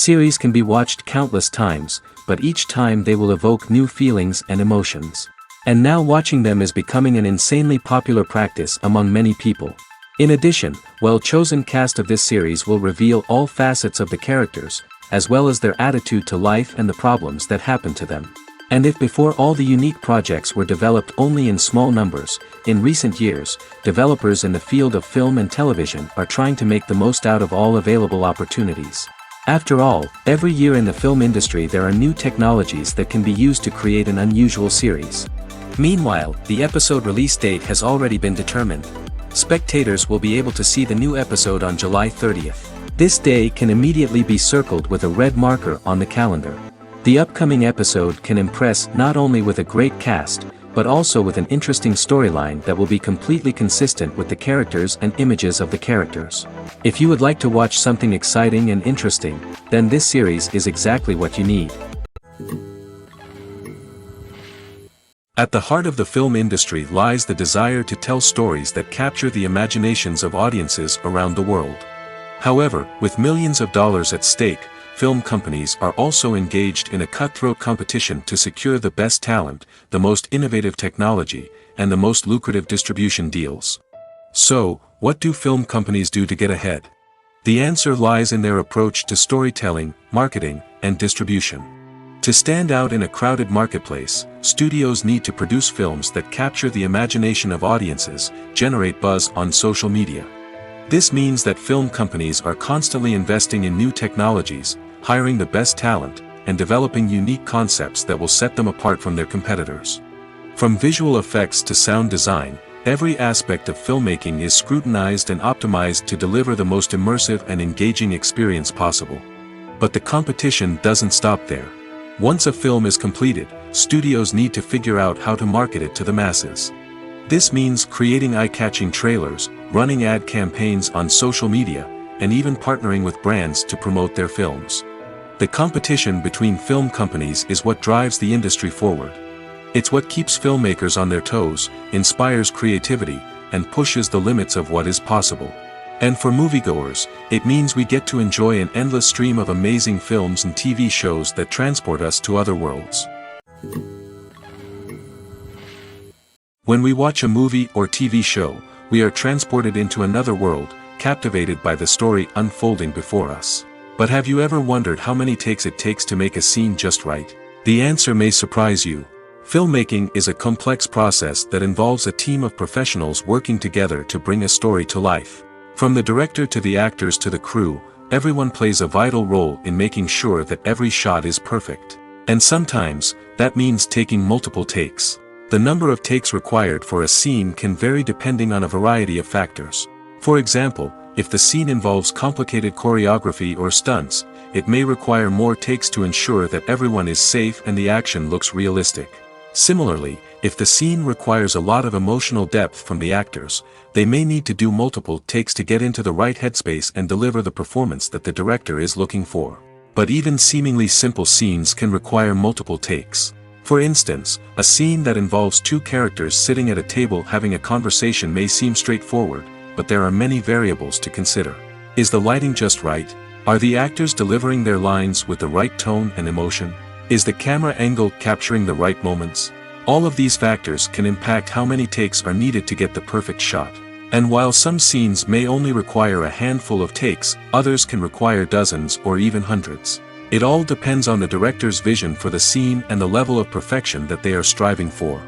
Series can be watched countless times, but each time they will evoke new feelings and emotions. And now watching them is becoming an insanely popular practice among many people. In addition, well-chosen cast of this series will reveal all facets of the characters, as well as their attitude to life and the problems that happen to them. And if before all the unique projects were developed only in small numbers, in recent years, developers in the field of film and television are trying to make the most out of all available opportunities. After all, every year in the film industry there are new technologies that can be used to create an unusual series. Meanwhile, the episode release date has already been determined. Spectators will be able to see the new episode on July 30th. This day can immediately be circled with a red marker on the calendar. The upcoming episode can impress not only with a great cast, but also with an interesting storyline that will be completely consistent with the characters and images of the characters. If you would like to watch something exciting and interesting, then this series is exactly what you need. At the heart of the film industry lies the desire to tell stories that capture the imaginations of audiences around the world. However, with millions of dollars at stake, film companies are also engaged in a cutthroat competition to secure the best talent, the most innovative technology, and the most lucrative distribution deals. So, what do film companies do to get ahead? The answer lies in their approach to storytelling, marketing, and distribution. To stand out in a crowded marketplace, studios need to produce films that capture the imagination of audiences, generate buzz on social media. This means that film companies are constantly investing in new technologies, hiring the best talent, and developing unique concepts that will set them apart from their competitors. From visual effects to sound design, every aspect of filmmaking is scrutinized and optimized to deliver the most immersive and engaging experience possible. But the competition doesn't stop there. Once a film is completed, studios need to figure out how to market it to the masses. This means creating eye-catching trailers, running ad campaigns on social media, and even partnering with brands to promote their films. The competition between film companies is what drives the industry forward. It's what keeps filmmakers on their toes, inspires creativity, and pushes the limits of what is possible. And for moviegoers, it means we get to enjoy an endless stream of amazing films and TV shows that transport us to other worlds. When we watch a movie or TV show, we are transported into another world, captivated by the story unfolding before us. But have you ever wondered how many takes it takes to make a scene just right? The answer may surprise you. Filmmaking is a complex process that involves a team of professionals working together to bring a story to life. From the director to the actors to the crew, everyone plays a vital role in making sure that every shot is perfect. And sometimes, that means taking multiple takes. The number of takes required for a scene can vary depending on a variety of factors. For example, if the scene involves complicated choreography or stunts, it may require more takes to ensure that everyone is safe and the action looks realistic. Similarly, if the scene requires a lot of emotional depth from the actors, they may need to do multiple takes to get into the right headspace and deliver the performance that the director is looking for. But even seemingly simple scenes can require multiple takes. For instance, a scene that involves two characters sitting at a table having a conversation may seem straightforward, but there are many variables to consider. Is the lighting just right? Are the actors delivering their lines with the right tone and emotion? Is the camera angle capturing the right moments? All of these factors can impact how many takes are needed to get the perfect shot. And while some scenes may only require a handful of takes, others can require dozens or even hundreds. It all depends on the director's vision for the scene and the level of perfection that they are striving for.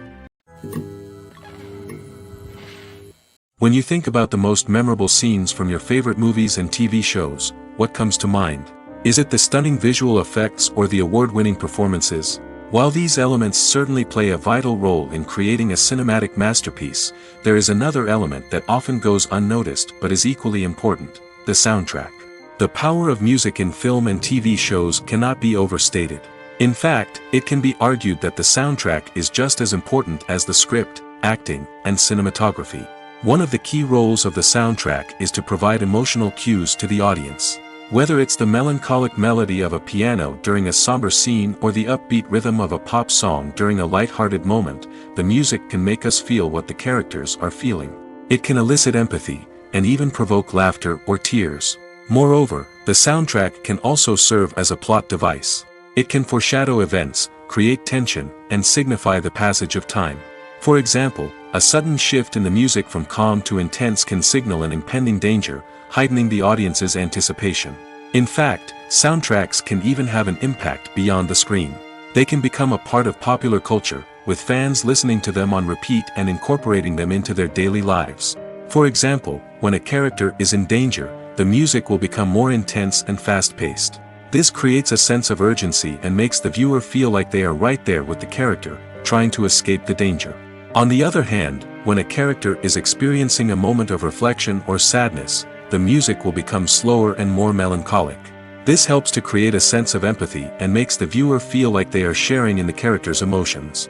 When you think about the most memorable scenes from your favorite movies and TV shows, what comes to mind? Is it the stunning visual effects or the award-winning performances? While these elements certainly play a vital role in creating a cinematic masterpiece, there is another element that often goes unnoticed but is equally important: the soundtrack. The power of music in film and TV shows cannot be overstated. In fact, it can be argued that the soundtrack is just as important as the script, acting, and cinematography. One of the key roles of the soundtrack is to provide emotional cues to the audience. Whether it's the melancholic melody of a piano during a somber scene or the upbeat rhythm of a pop song during a light-hearted moment, the music can make us feel what the characters are feeling. It can elicit empathy, and even provoke laughter or tears. Moreover, the soundtrack can also serve as a plot device. It can foreshadow events, create tension, and signify the passage of time. For example, a sudden shift in the music from calm to intense can signal an impending danger, heightening the audience's anticipation. In fact, soundtracks can even have an impact beyond the screen. They can become a part of popular culture, with fans listening to them on repeat and incorporating them into their daily lives. For example, when a character is in danger, the music will become more intense and fast-paced. This creates a sense of urgency and makes the viewer feel like they are right there with the character, trying to escape the danger. On the other hand, when a character is experiencing a moment of reflection or sadness, the music will become slower and more melancholic. This helps to create a sense of empathy and makes the viewer feel like they are sharing in the character's emotions.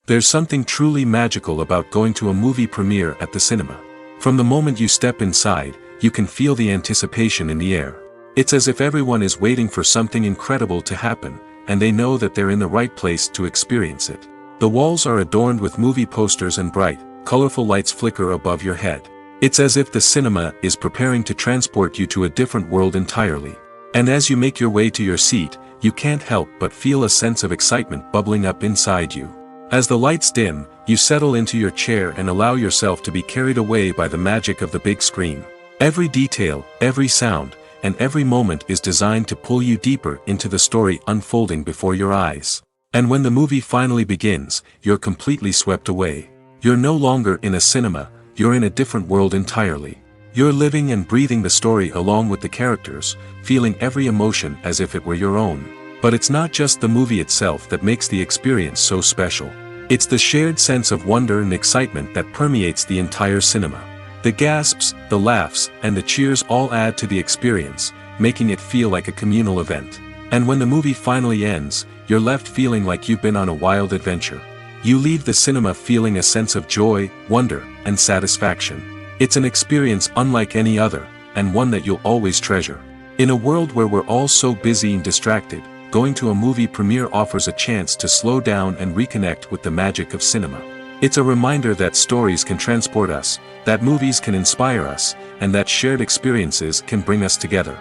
There's something truly magical about going to a movie premiere at the cinema. From the moment you step inside, you can feel the anticipation in the air. It's as if everyone is waiting for something incredible to happen, and they know that they're in the right place to experience it. The walls are adorned with movie posters and bright, colorful lights flicker above your head. It's as if the cinema is preparing to transport you to a different world entirely. And as you make your way to your seat, you can't help but feel a sense of excitement bubbling up inside you. As the lights dim, you settle into your chair and allow yourself to be carried away by the magic of the big screen. Every detail, every sound, and every moment is designed to pull you deeper into the story unfolding before your eyes. And when the movie finally begins, you're completely swept away. You're no longer in a cinema, you're in a different world entirely. You're living and breathing the story along with the characters, feeling every emotion as if it were your own. But it's not just the movie itself that makes the experience so special. It's the shared sense of wonder and excitement that permeates the entire cinema. The gasps, the laughs, and the cheers all add to the experience, making it feel like a communal event. And when the movie finally ends, you're left feeling like you've been on a wild adventure. You leave the cinema feeling a sense of joy, wonder, and satisfaction. It's an experience unlike any other, and one that you'll always treasure. In a world where we're all so busy and distracted, going to a movie premiere offers a chance to slow down and reconnect with the magic of cinema. It's a reminder that stories can transport us, that movies can inspire us, and that shared experiences can bring us together.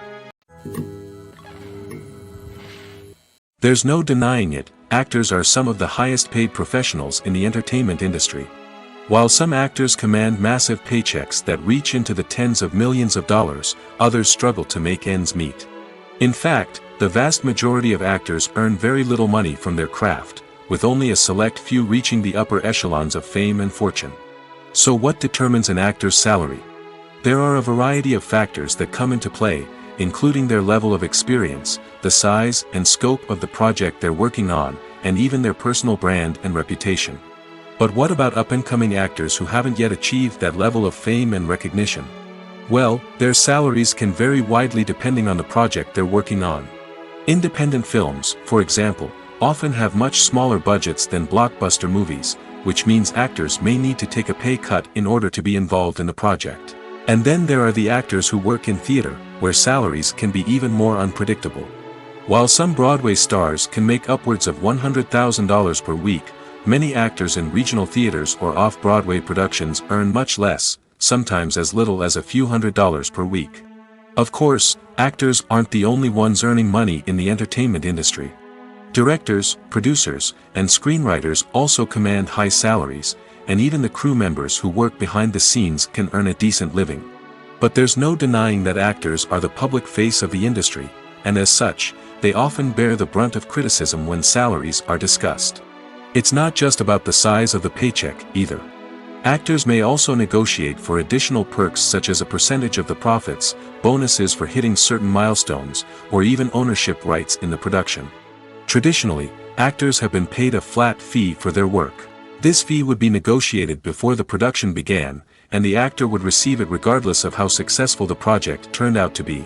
There's no denying it, actors are some of the highest paid professionals in the entertainment industry. While some actors command massive paychecks that reach into the tens of millions of dollars, others struggle to make ends meet. In fact, the vast majority of actors earn very little money from their craft, with only a select few reaching the upper echelons of fame and fortune. So what determines an actor's salary? There are a variety of factors that come into play, including their level of experience, the size and scope of the project they're working on, and even their personal brand and reputation. But what about up-and-coming actors who haven't yet achieved that level of fame and recognition? Well, their salaries can vary widely depending on the project they're working on. Independent films, for example, often have much smaller budgets than blockbuster movies, which means actors may need to take a pay cut in order to be involved in the project. And then there are the actors who work in theater, where salaries can be even more unpredictable. While some Broadway stars can make upwards of $100,000 per week, many actors in regional theaters or off-Broadway productions earn much less, sometimes as little as a few $100s per week. Of course, actors aren't the only ones earning money in the entertainment industry. Directors, producers, and screenwriters also command high salaries, and even the crew members who work behind the scenes can earn a decent living. But there's no denying that actors are the public face of the industry, and as such, they often bear the brunt of criticism when salaries are discussed. It's not just about the size of the paycheck, either. Actors may also negotiate for additional perks such as a percentage of the profits, bonuses for hitting certain milestones, or even ownership rights in the production. Traditionally, actors have been paid a flat fee for their work. This fee would be negotiated before the production began, and the actor would receive it regardless of how successful the project turned out to be.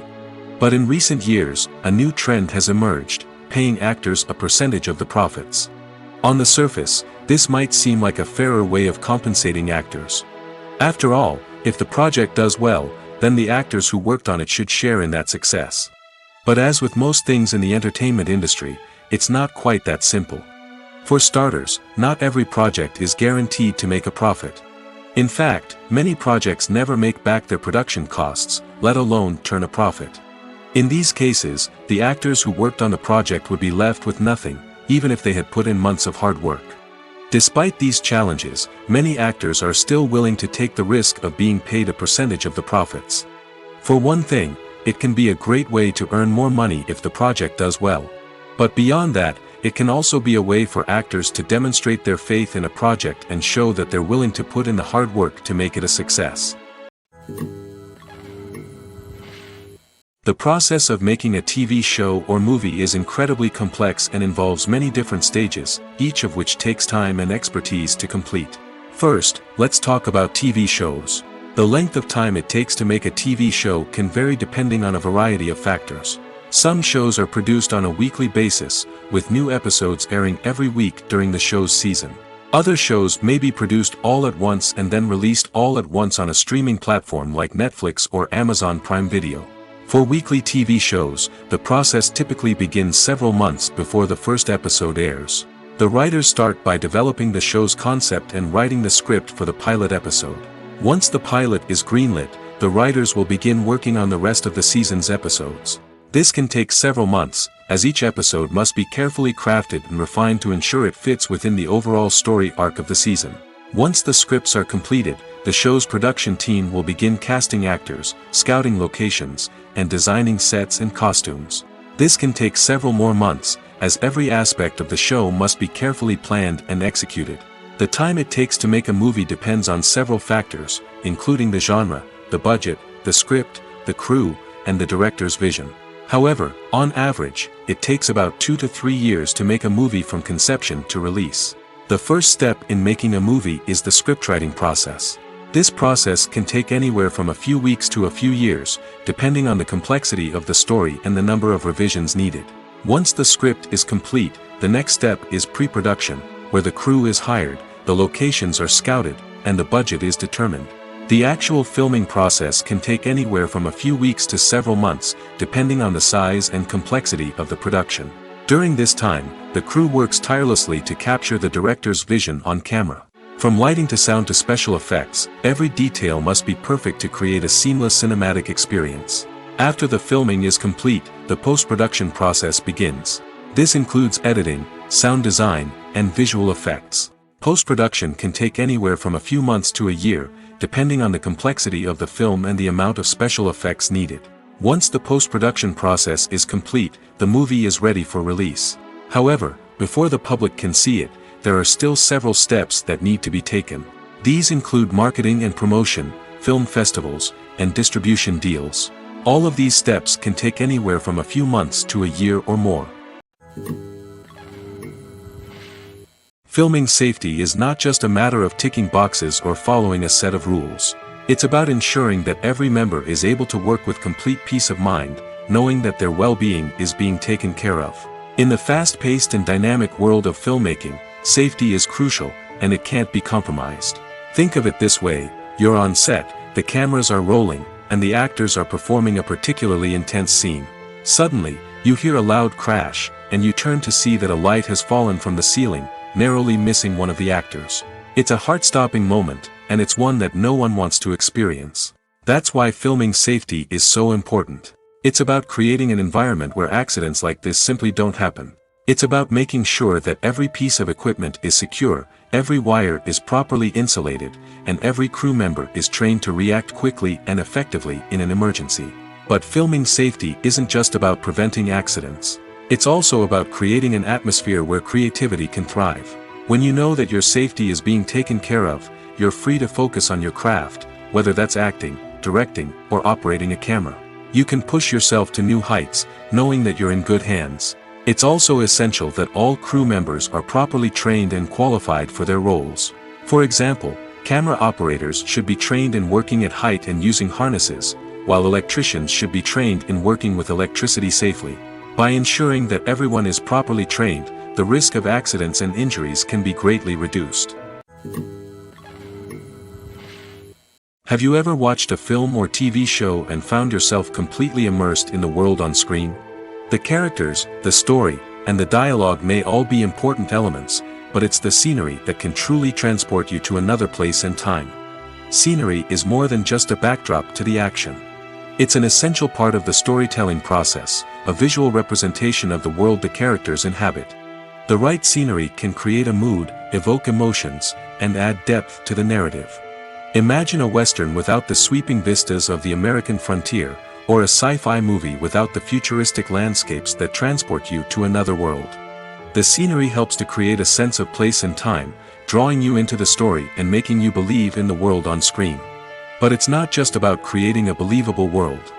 But in recent years, a new trend has emerged, paying actors a percentage of the profits. On the surface, this might seem like a fairer way of compensating actors. After all, if the project does well, then the actors who worked on it should share in that success. But as with most things in the entertainment industry, it's not quite that simple. For starters, not every project is guaranteed to make a profit. In fact, many projects never make back their production costs, let alone turn a profit. In these cases, the actors who worked on the project would be left with nothing, even if they had put in months of hard work. Despite these challenges, many actors are still willing to take the risk of being paid a percentage of the profits. For one thing, it can be a great way to earn more money if the project does well. But beyond that, it can also be a way for actors to demonstrate their faith in a project and show that they're willing to put in the hard work to make it a success. The process of making a TV show or movie is incredibly complex and involves many different stages, each of which takes time and expertise to complete. First, let's talk about TV shows. The length of time it takes to make a TV show can vary depending on a variety of factors. Some shows are produced on a weekly basis, with new episodes airing every week during the show's season. Other shows may be produced all at once and then released all at once on a streaming platform like Netflix or Amazon Prime Video. For weekly TV shows, the process typically begins several months before the first episode airs. The writers start by developing the show's concept and writing the script for the pilot episode. Once the pilot is greenlit, the writers will begin working on the rest of the season's episodes. This can take several months, as each episode must be carefully crafted and refined to ensure it fits within the overall story arc of the season. Once the scripts are completed, the show's production team will begin casting actors, scouting locations, and designing sets and costumes. This can take several more months, as every aspect of the show must be carefully planned and executed. The time it takes to make a movie depends on several factors, including the genre, the budget, the script, the crew, and the director's vision. However, on average, it takes about 2 to 3 years to make a movie from conception to release. The first step in making a movie is the scriptwriting process. This process can take anywhere from a few weeks to a few years, depending on the complexity of the story and the number of revisions needed. Once the script is complete, the next step is pre-production, where the crew is hired, the locations are scouted, and the budget is determined. The actual filming process can take anywhere from a few weeks to several months, depending on the size and complexity of the production. During this time, the crew works tirelessly to capture the director's vision on camera. From lighting to sound to special effects, every detail must be perfect to create a seamless cinematic experience. After the filming is complete, the post-production process begins. This includes editing, sound design, and visual effects. Post-production can take anywhere from a few months to a year, depending on the complexity of the film and the amount of special effects needed. Once the post-production process is complete, the movie is ready for release. However, before the public can see it, there are still several steps that need to be taken. These include marketing and promotion, film festivals, and distribution deals. All of these steps can take anywhere from a few months to a year or more. Filming safety is not just a matter of ticking boxes or following a set of rules. It's about ensuring that every member is able to work with complete peace of mind, knowing that their well-being is being taken care of. In the fast-paced and dynamic world of filmmaking, safety is crucial, and it can't be compromised. Think of it this way: you're on set, the cameras are rolling, and the actors are performing a particularly intense scene. Suddenly, you hear a loud crash, and you turn to see that a light has fallen from the ceiling, narrowly missing one of the actors. It's a heart-stopping moment, and it's one that no one wants to experience. That's why filming safety is so important. It's about creating an environment where accidents like this simply don't happen. It's about making sure that every piece of equipment is secure, every wire is properly insulated, and every crew member is trained to react quickly and effectively in an emergency. But filming safety isn't just about preventing accidents. It's also about creating an atmosphere where creativity can thrive. When you know that your safety is being taken care of, you're free to focus on your craft, whether that's acting, directing, or operating a camera. You can push yourself to new heights, knowing that you're in good hands. It's also essential that all crew members are properly trained and qualified for their roles. For example, camera operators should be trained in working at height and using harnesses, while electricians should be trained in working with electricity safely. By ensuring that everyone is properly trained, the risk of accidents and injuries can be greatly reduced. Have you ever watched a film or TV show and found yourself completely immersed in the world on screen? The characters, the story, and the dialogue may all be important elements, but it's the scenery that can truly transport you to another place and time. Scenery is more than just a backdrop to the action. It's an essential part of the storytelling process, a visual representation of the world the characters inhabit. The right scenery can create a mood, evoke emotions, and add depth to the narrative. Imagine a Western without the sweeping vistas of the American frontier, or a sci-fi movie without the futuristic landscapes that transport you to another world. The scenery helps to create a sense of place and time, drawing you into the story and making you believe in the world on screen. But it's not just about creating a believable world.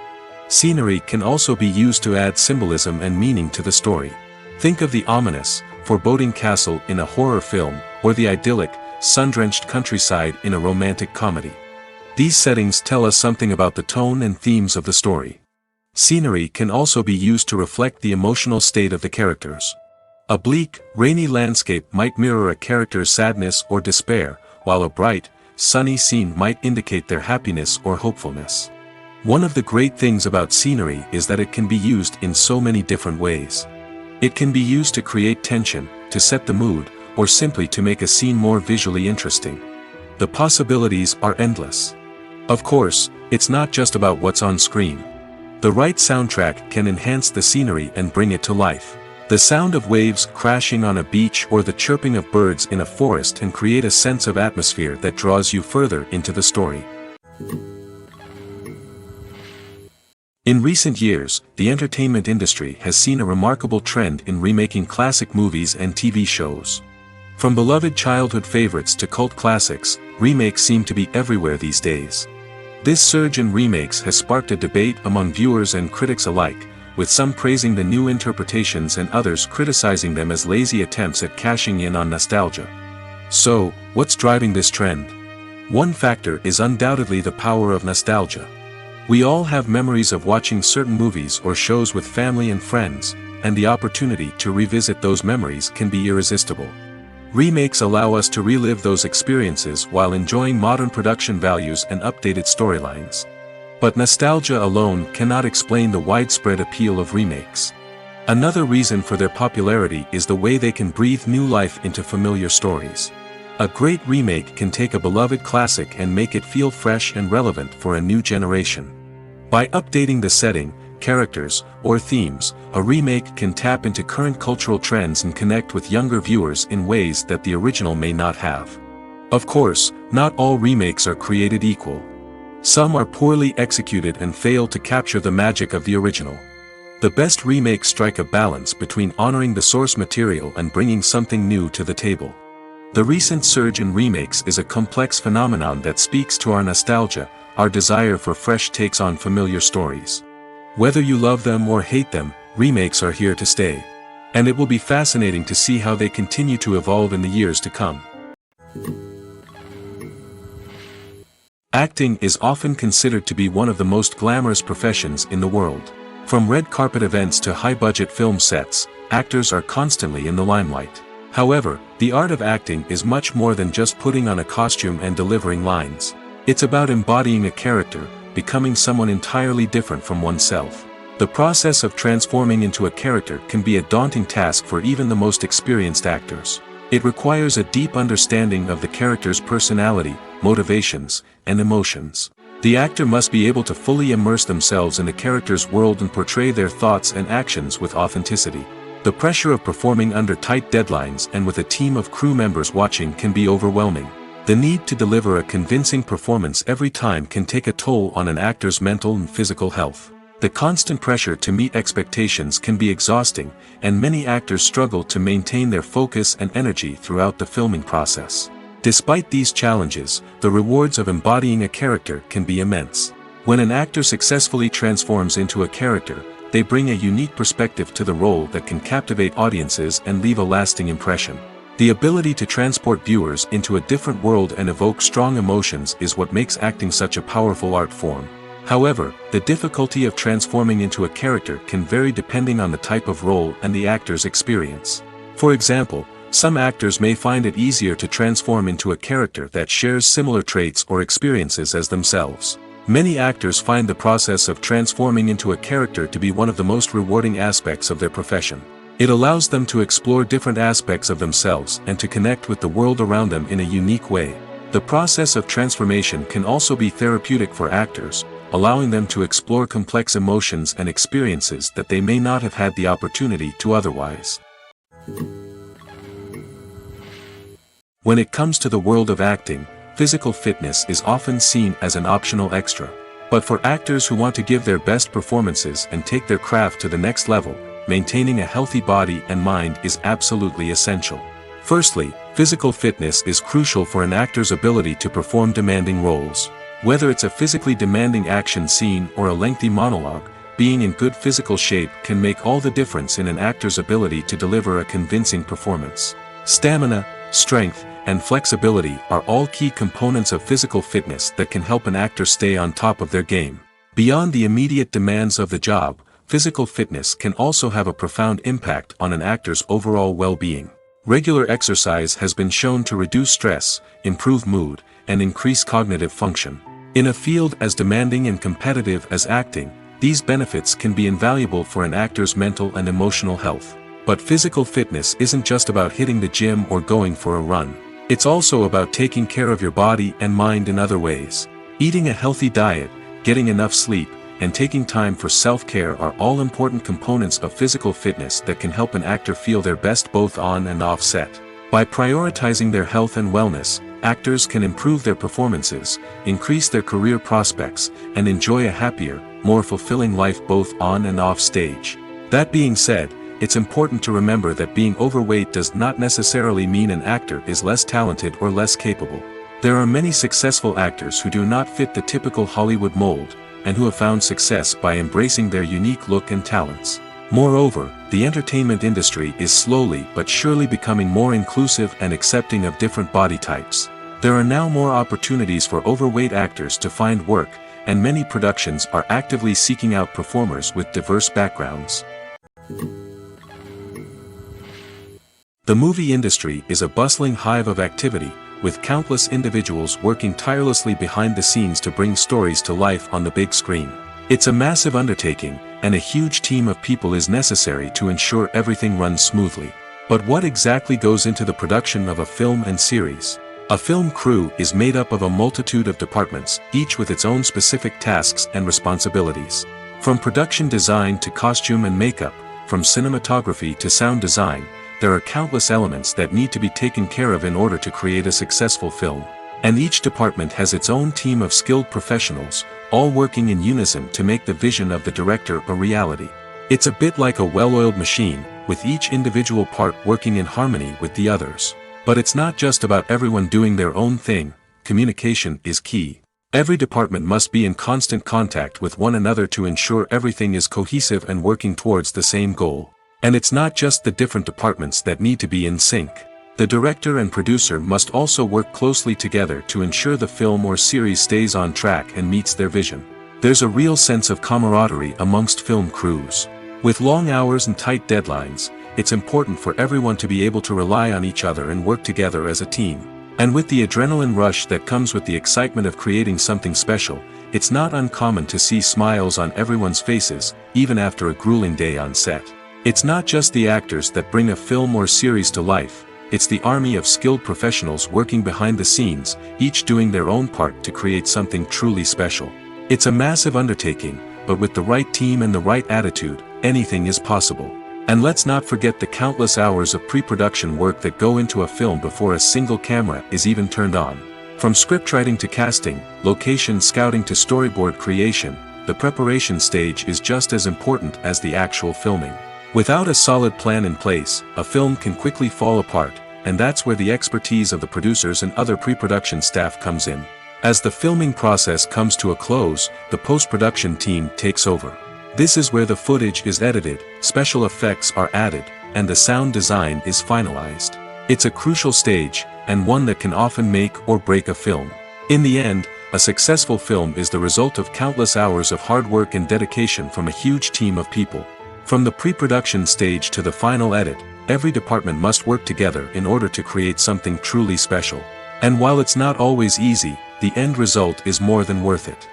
Scenery can also be used to add symbolism and meaning to the story. Think of the ominous, foreboding castle in a horror film, or the idyllic, sun-drenched countryside in a romantic comedy. These settings tell us something about the tone and themes of the story. Scenery can also be used to reflect the emotional state of the characters. A bleak, rainy landscape might mirror a character's sadness or despair, while a bright, sunny scene might indicate their happiness or hopefulness. One of the great things about scenery is that it can be used in so many different ways. It can be used to create tension, to set the mood, or simply to make a scene more visually interesting. The possibilities are endless. Of course, it's not just about what's on screen. The right soundtrack can enhance the scenery and bring it to life. The sound of waves crashing on a beach or the chirping of birds in a forest can create a sense of atmosphere that draws you further into the story. In recent years, the entertainment industry has seen a remarkable trend in remaking classic movies and TV shows. From beloved childhood favorites to cult classics, remakes seem to be everywhere these days. This surge in remakes has sparked a debate among viewers and critics alike, with some praising the new interpretations and others criticizing them as lazy attempts at cashing in on nostalgia. So, what's driving this trend? One factor is undoubtedly the power of nostalgia. We all have memories of watching certain movies or shows with family and friends, and the opportunity to revisit those memories can be irresistible. Remakes allow us to relive those experiences while enjoying modern production values and updated storylines. But nostalgia alone cannot explain the widespread appeal of remakes. Another reason for their popularity is the way they can breathe new life into familiar stories. A great remake can take a beloved classic and make it feel fresh and relevant for a new generation. By updating the setting, characters, or themes, a remake can tap into current cultural trends and connect with younger viewers in ways that the original may not have. Of course, not all remakes are created equal. Some are poorly executed and fail to capture the magic of the original. The best remakes strike a balance between honoring the source material and bringing something new to the table. The recent surge in remakes is a complex phenomenon that speaks to our nostalgia, our desire for fresh takes on familiar stories. Whether you love them or hate them, remakes are here to stay. And it will be fascinating to see how they continue to evolve in the years to come. Acting is often considered to be one of the most glamorous professions in the world. From red carpet events to high-budget film sets, actors are constantly in the limelight. However, the art of acting is much more than just putting on a costume and delivering lines. It's about embodying a character, becoming someone entirely different from oneself. The process of transforming into a character can be a daunting task for even the most experienced actors. It requires a deep understanding of the character's personality, motivations, and emotions. The actor must be able to fully immerse themselves in the character's world and portray their thoughts and actions with authenticity. The pressure of performing under tight deadlines and with a team of crew members watching can be overwhelming. The need to deliver a convincing performance every time can take a toll on an actor's mental and physical health. The constant pressure to meet expectations can be exhausting, and many actors struggle to maintain their focus and energy throughout the filming process. Despite these challenges, the rewards of embodying a character can be immense. When an actor successfully transforms into a character, they bring a unique perspective to the role that can captivate audiences and leave a lasting impression. The ability to transport viewers into a different world and evoke strong emotions is what makes acting such a powerful art form. However, the difficulty of transforming into a character can vary depending on the type of role and the actor's experience. For example, some actors may find it easier to transform into a character that shares similar traits or experiences as themselves. Many actors find the process of transforming into a character to be one of the most rewarding aspects of their profession. It allows them to explore different aspects of themselves and to connect with the world around them in a unique way. The process of transformation can also be therapeutic for actors, allowing them to explore complex emotions and experiences that they may not have had the opportunity to otherwise. When it comes to the world of acting, physical fitness is often seen as an optional extra. But for actors who want to give their best performances and take their craft to the next level, maintaining a healthy body and mind is absolutely essential. Firstly, physical fitness is crucial for an actor's ability to perform demanding roles. Whether it's a physically demanding action scene or a lengthy monologue, being in good physical shape can make all the difference in an actor's ability to deliver a convincing performance. Stamina, strength, and flexibility are all key components of physical fitness that can help an actor stay on top of their game. Beyond the immediate demands of the job, physical fitness can also have a profound impact on an actor's overall well-being. Regular exercise has been shown to reduce stress, improve mood, and increase cognitive function. In a field as demanding and competitive as acting, these benefits can be invaluable for an actor's mental and emotional health. But physical fitness isn't just about hitting the gym or going for a run. It's also about taking care of your body and mind in other ways. Eating a healthy diet, getting enough sleep, and taking time for self-care are all important components of physical fitness that can help an actor feel their best both on and off set. By prioritizing their health and wellness, actors can improve their performances, increase their career prospects, and enjoy a happier, more fulfilling life both on and off stage. That being said, it's important to remember that being overweight does not necessarily mean an actor is less talented or less capable. There are many successful actors who do not fit the typical Hollywood mold, and who have found success by embracing their unique look and talents. Moreover, the entertainment industry is slowly but surely becoming more inclusive and accepting of different body types. There are now more opportunities for overweight actors to find work, and many productions are actively seeking out performers with diverse backgrounds. The movie industry is a bustling hive of activity, with countless individuals working tirelessly behind the scenes to bring stories to life on the big screen. It's a massive undertaking, and a huge team of people is necessary to ensure everything runs smoothly. But what exactly goes into the production of a film and series? A film crew is made up of a multitude of departments, each with its own specific tasks and responsibilities. From production design to costume and makeup, from cinematography to sound design, there are countless elements that need to be taken care of in order to create a successful film. And each department has its own team of skilled professionals, all working in unison to make the vision of the director a reality. It's a bit like a well-oiled machine, with each individual part working in harmony with the others. But it's not just about everyone doing their own thing. Communication is key. Every department must be in constant contact with one another to ensure everything is cohesive and working towards the same goal. And it's not just the different departments that need to be in sync. The director and producer must also work closely together to ensure the film or series stays on track and meets their vision. There's a real sense of camaraderie amongst film crews. With long hours and tight deadlines, it's important for everyone to be able to rely on each other and work together as a team. And with the adrenaline rush that comes with the excitement of creating something special, it's not uncommon to see smiles on everyone's faces, even after a grueling day on set. It's not just the actors that bring a film or series to life, it's the army of skilled professionals working behind the scenes, each doing their own part to create something truly special. It's a massive undertaking, but with the right team and the right attitude, anything is possible. And let's not forget the countless hours of pre-production work that go into a film before a single camera is even turned on. From scriptwriting to casting, location scouting to storyboard creation, the preparation stage is just as important as the actual filming. Without a solid plan in place, a film can quickly fall apart, and that's where the expertise of the producers and other pre-production staff comes in. As the filming process comes to a close, the post-production team takes over. This is where the footage is edited, special effects are added, and the sound design is finalized. It's a crucial stage, and one that can often make or break a film. In the end, a successful film is the result of countless hours of hard work and dedication from a huge team of people. From the pre-production stage to the final edit, every department must work together in order to create something truly special. And while it's not always easy, the end result is more than worth it.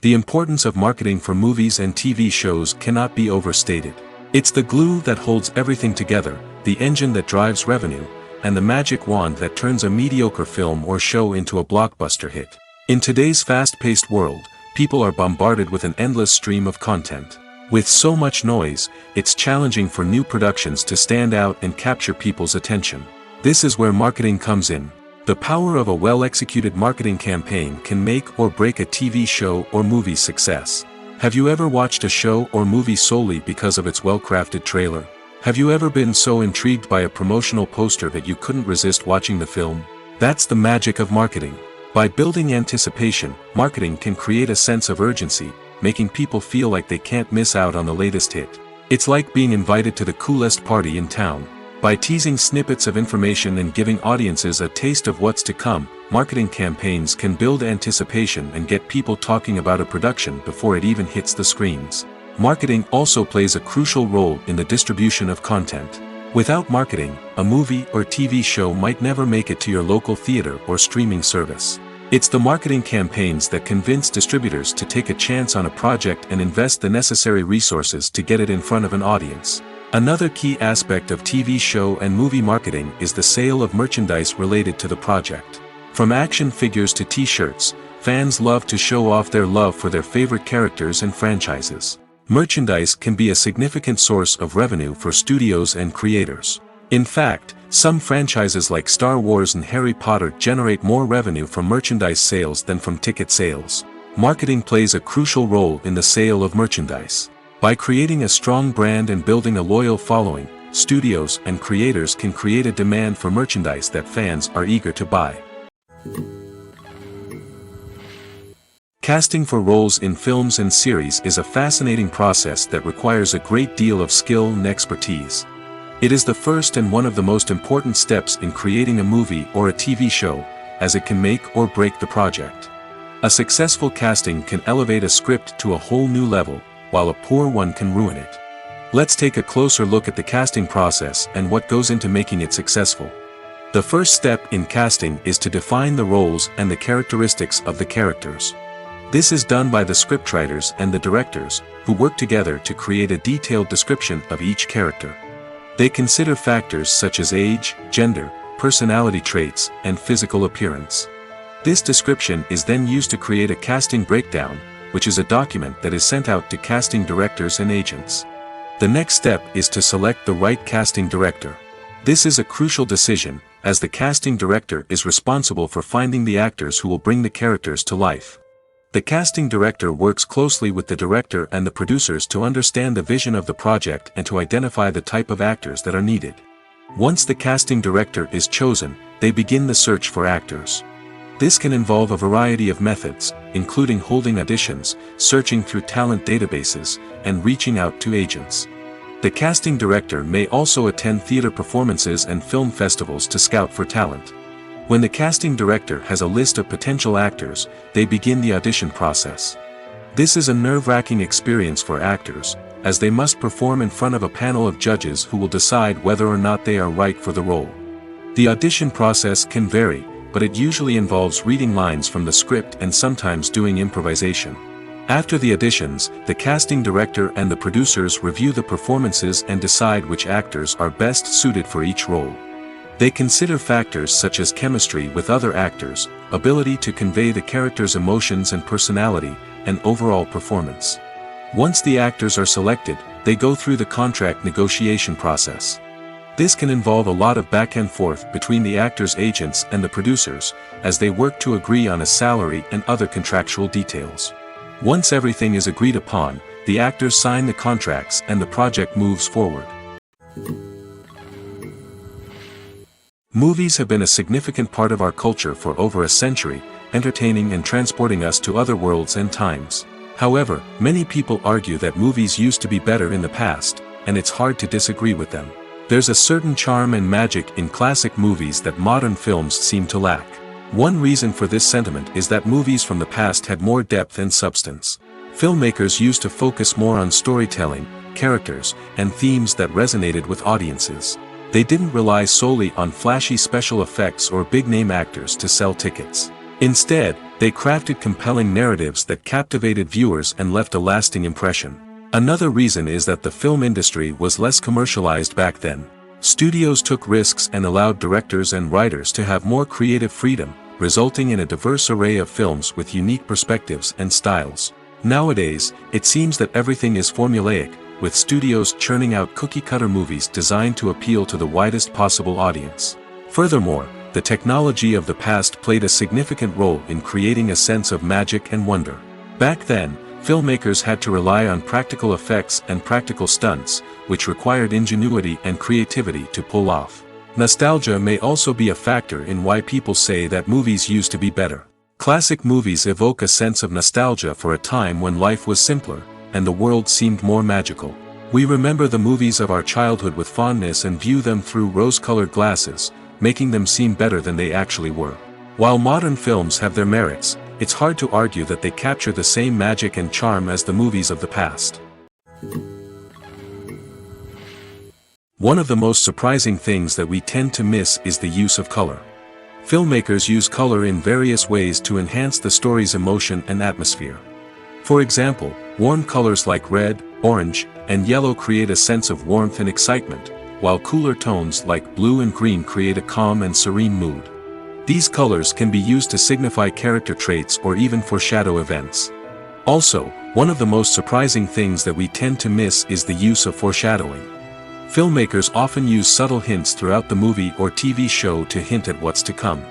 The importance of marketing for movies and TV shows cannot be overstated. It's the glue that holds everything together, the engine that drives revenue, and the magic wand that turns a mediocre film or show into a blockbuster hit. In today's fast-paced world, people are bombarded with an endless stream of content. With so much noise, it's challenging for new productions to stand out and capture people's attention. This is where marketing comes in. The power of a well-executed marketing campaign can make or break a TV show or movie's success. Have you ever watched a show or movie solely because of its well-crafted trailer? Have you ever been so intrigued by a promotional poster that you couldn't resist watching the film? That's the magic of marketing. By building anticipation, marketing can create a sense of urgency, making people feel like they can't miss out on the latest hit. It's like being invited to the coolest party in town. By teasing snippets of information and giving audiences a taste of what's to come, marketing campaigns can build anticipation and get people talking about a production before it even hits the screens. Marketing also plays a crucial role in the distribution of content. Without marketing, a movie or TV show might never make it to your local theater or streaming service. It's the marketing campaigns that convince distributors to take a chance on a project and invest the necessary resources to get it in front of an audience. Another key aspect of TV show and movie marketing is the sale of merchandise related to the project. From action figures to t-shirts, fans love to show off their love for their favorite characters and franchises. Merchandise can be a significant source of revenue for studios and creators. In fact, some franchises like Star Wars and Harry Potter generate more revenue from merchandise sales than from ticket sales. Marketing plays a crucial role in the sale of merchandise. By creating a strong brand and building a loyal following, studios and creators can create a demand for merchandise that fans are eager to buy. Casting for roles in films and series is a fascinating process that requires a great deal of skill and expertise. It is the first and one of the most important steps in creating a movie or a TV show, as it can make or break the project. A successful casting can elevate a script to a whole new level, while a poor one can ruin it. Let's take a closer look at the casting process and what goes into making it successful. The first step in casting is to define the roles and the characteristics of the characters. This is done by the scriptwriters and the directors, who work together to create a detailed description of each character. They consider factors such as age, gender, personality traits, and physical appearance. This description is then used to create a casting breakdown, which is a document that is sent out to casting directors and agents. The next step is to select the right casting director. This is a crucial decision, as the casting director is responsible for finding the actors who will bring the characters to life. The casting director works closely with the director and the producers to understand the vision of the project and to identify the type of actors that are needed. Once the casting director is chosen, they begin the search for actors. This can involve a variety of methods, including holding auditions, searching through talent databases, and reaching out to agents. The casting director may also attend theater performances and film festivals to scout for talent. When the casting director has a list of potential actors, they begin the audition process. This is a nerve-wracking experience for actors, as they must perform in front of a panel of judges who will decide whether or not they are right for the role. The audition process can vary, but it usually involves reading lines from the script and sometimes doing improvisation. After the auditions, the casting director and the producers review the performances and decide which actors are best suited for each role. They consider factors such as chemistry with other actors, ability to convey the character's emotions and personality, and overall performance. Once the actors are selected, they go through the contract negotiation process. This can involve a lot of back and forth between the actors' agents and the producers, as they work to agree on a salary and other contractual details. Once everything is agreed upon, the actors sign the contracts and the project moves forward. Movies have been a significant part of our culture for over a century, entertaining and transporting us to other worlds and times. However, many people argue that movies used to be better in the past, and it's hard to disagree with them. There's a certain charm and magic in classic movies that modern films seem to lack. One reason for this sentiment is that movies from the past had more depth and substance. Filmmakers used to focus more on storytelling, characters, and themes that resonated with audiences. They didn't rely solely on flashy special effects or big-name actors to sell tickets. Instead, they crafted compelling narratives that captivated viewers and left a lasting impression. Another reason is that the film industry was less commercialized back then. Studios took risks and allowed directors and writers to have more creative freedom, resulting in a diverse array of films with unique perspectives and styles. Nowadays, it seems that everything is formulaic, with studios churning out cookie-cutter movies designed to appeal to the widest possible audience. Furthermore, the technology of the past played a significant role in creating a sense of magic and wonder. Back then, filmmakers had to rely on practical effects and practical stunts, which required ingenuity and creativity to pull off. Nostalgia may also be a factor in why people say that movies used to be better. Classic movies evoke a sense of nostalgia for a time when life was simpler, and the world seemed more magical. We remember the movies of our childhood with fondness and view them through rose-colored glasses, making them seem better than they actually were. While modern films have their merits, it's hard to argue that they capture the same magic and charm as the movies of the past. One of the most surprising things that we tend to miss is the use of color. Filmmakers use color in various ways to enhance the story's emotion and atmosphere. For example, warm colors like red, orange, and yellow create a sense of warmth and excitement, while cooler tones like blue and green create a calm and serene mood. These colors can be used to signify character traits or even foreshadow events. Also, one of the most surprising things that we tend to miss is the use of foreshadowing. Filmmakers often use subtle hints throughout the movie or TV show to hint at what's to come.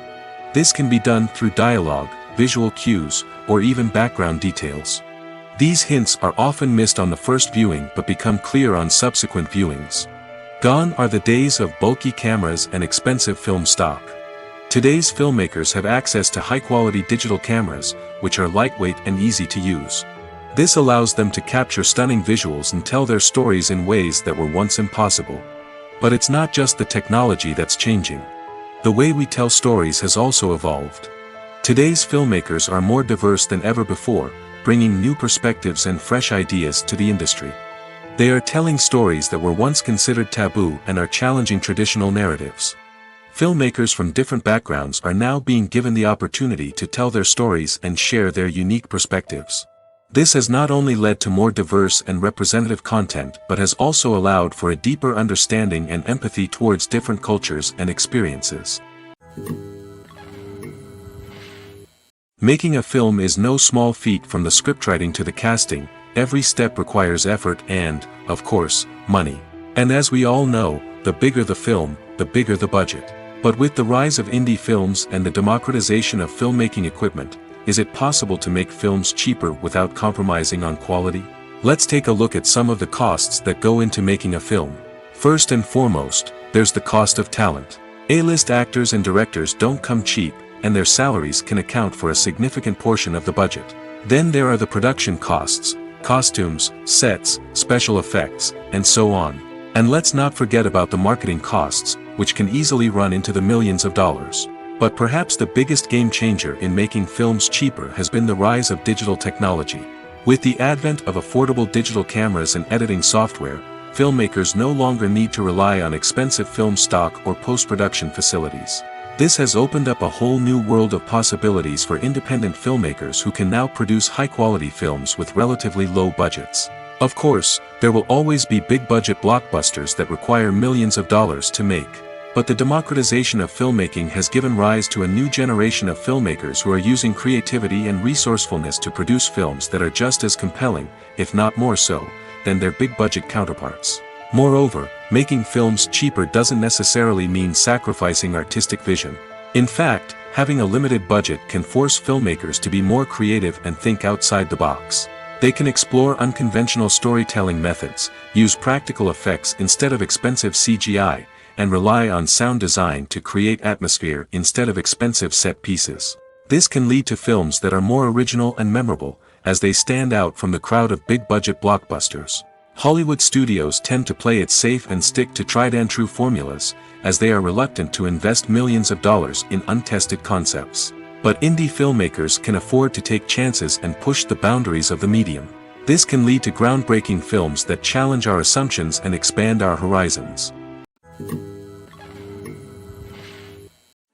This can be done through dialogue, visual cues, or even background details. These hints are often missed on the first viewing but become clear on subsequent viewings. Gone are the days of bulky cameras and expensive film stock. Today's filmmakers have access to high-quality digital cameras, which are lightweight and easy to use. This allows them to capture stunning visuals and tell their stories in ways that were once impossible. But it's not just the technology that's changing. The way we tell stories has also evolved. Today's filmmakers are more diverse than ever before, bringing new perspectives and fresh ideas to the industry. They are telling stories that were once considered taboo and are challenging traditional narratives. Filmmakers from different backgrounds are now being given the opportunity to tell their stories and share their unique perspectives. This has not only led to more diverse and representative content but has also allowed for a deeper understanding and empathy towards different cultures and experiences. Making a film is no small feat. From the scriptwriting to the casting, every step requires effort and, of course, money. And as we all know, the bigger the film, the bigger the budget. But with the rise of indie films and the democratization of filmmaking equipment, is it possible to make films cheaper without compromising on quality? Let's take a look at some of the costs that go into making a film. First and foremost, there's the cost of talent. A-list actors and directors don't come cheap, and their salaries can account for a significant portion of the budget. Then there are the production costs, costumes, sets, special effects, and so on. And let's not forget about the marketing costs, which can easily run into the millions of dollars. But perhaps the biggest game changer in making films cheaper has been the rise of digital technology. With the advent of affordable digital cameras and editing software, filmmakers no longer need to rely on expensive film stock or post-production facilities. This has opened up a whole new world of possibilities for independent filmmakers who can now produce high-quality films with relatively low budgets. Of course, there will always be big-budget blockbusters that require millions of dollars to make. But the democratization of filmmaking has given rise to a new generation of filmmakers who are using creativity and resourcefulness to produce films that are just as compelling, if not more so, than their big-budget counterparts. Moreover, making films cheaper doesn't necessarily mean sacrificing artistic vision. In fact, having a limited budget can force filmmakers to be more creative and think outside the box. They can explore unconventional storytelling methods, use practical effects instead of expensive CGI, and rely on sound design to create atmosphere instead of expensive set pieces. This can lead to films that are more original and memorable, as they stand out from the crowd of big-budget blockbusters. Hollywood studios tend to play it safe and stick to tried-and-true formulas, as they are reluctant to invest millions of dollars in untested concepts. But indie filmmakers can afford to take chances and push the boundaries of the medium. This can lead to groundbreaking films that challenge our assumptions and expand our horizons.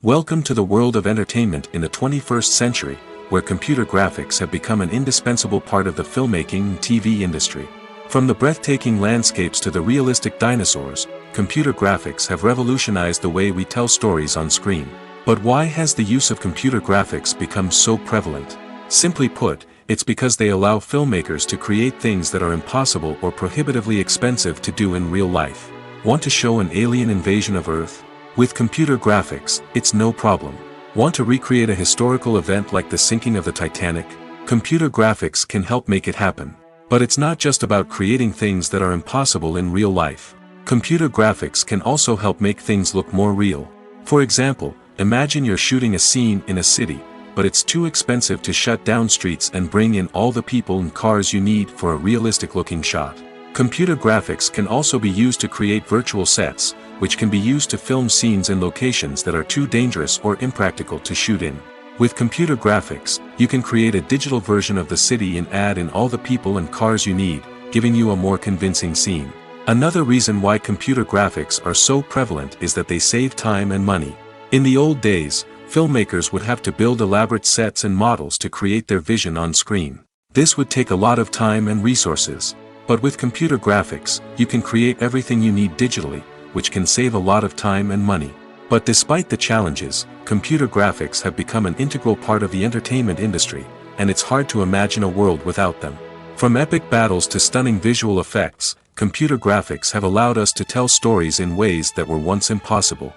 Welcome to the world of entertainment in the 21st century, where computer graphics have become an indispensable part of the filmmaking and TV industry. From the breathtaking landscapes to the realistic dinosaurs, computer graphics have revolutionized the way we tell stories on screen. But why has the use of computer graphics become so prevalent? Simply put, it's because they allow filmmakers to create things that are impossible or prohibitively expensive to do in real life. Want to show an alien invasion of Earth? With computer graphics, it's no problem. Want to recreate a historical event like the sinking of the Titanic? Computer graphics can help make it happen. But it's not just about creating things that are impossible in real life. Computer graphics can also help make things look more real. For example, imagine you're shooting a scene in a city, but it's too expensive to shut down streets and bring in all the people and cars you need for a realistic-looking shot. Computer graphics can also be used to create virtual sets, which can be used to film scenes in locations that are too dangerous or impractical to shoot in. With computer graphics, you can create a digital version of the city and add in all the people and cars you need, giving you a more convincing scene. Another reason why computer graphics are so prevalent is that they save time and money. In the old days, filmmakers would have to build elaborate sets and models to create their vision on screen. This would take a lot of time and resources. But with computer graphics, you can create everything you need digitally, which can save a lot of time and money. But despite the challenges, computer graphics have become an integral part of the entertainment industry, and it's hard to imagine a world without them. From epic battles to stunning visual effects, computer graphics have allowed us to tell stories in ways that were once impossible.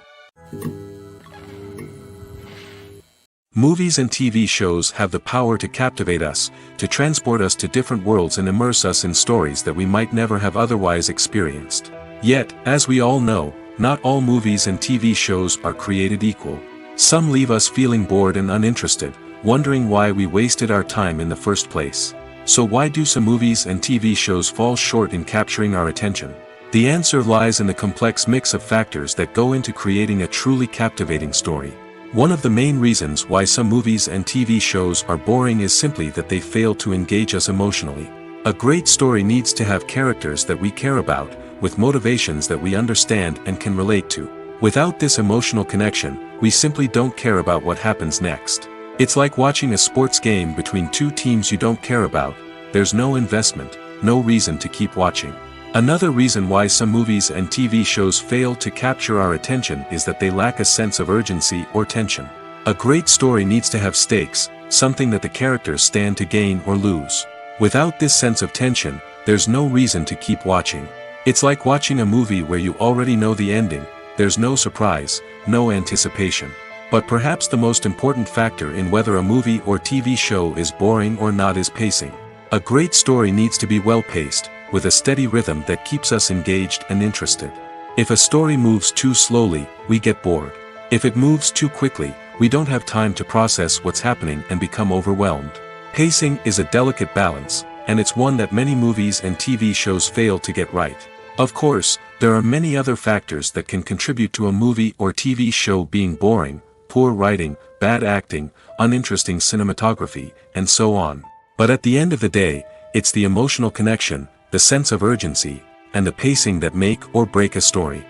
Movies and TV shows have the power to captivate us, to transport us to different worlds and immerse us in stories that we might never have otherwise experienced. Yet, as we all know, not all movies and TV shows are created equal. Some leave us feeling bored and uninterested, wondering why we wasted our time in the first place. So why do some movies and TV shows fall short in capturing our attention? The answer lies in the complex mix of factors that go into creating a truly captivating story. One of the main reasons why some movies and TV shows are boring is simply that they fail to engage us emotionally. A great story needs to have characters that we care about, with motivations that we understand and can relate to. Without this emotional connection, we simply don't care about what happens next. It's like watching a sports game between two teams you don't care about. There's no investment, no reason to keep watching. Another reason why some movies and TV shows fail to capture our attention is that they lack a sense of urgency or tension. A great story needs to have stakes, something that the characters stand to gain or lose. Without this sense of tension, there's no reason to keep watching. It's like watching a movie where you already know the ending, there's no surprise, no anticipation. But perhaps the most important factor in whether a movie or TV show is boring or not is pacing. A great story needs to be well-paced, with a steady rhythm that keeps us engaged and interested. If a story moves too slowly, we get bored. If it moves too quickly, we don't have time to process what's happening and become overwhelmed. Pacing is a delicate balance, and it's one that many movies and TV shows fail to get right. Of course, there are many other factors that can contribute to a movie or TV show being boring: poor writing, bad acting, uninteresting cinematography, and so on. But at the end of the day, it's the emotional connection, the sense of urgency, and the pacing that make or break a story.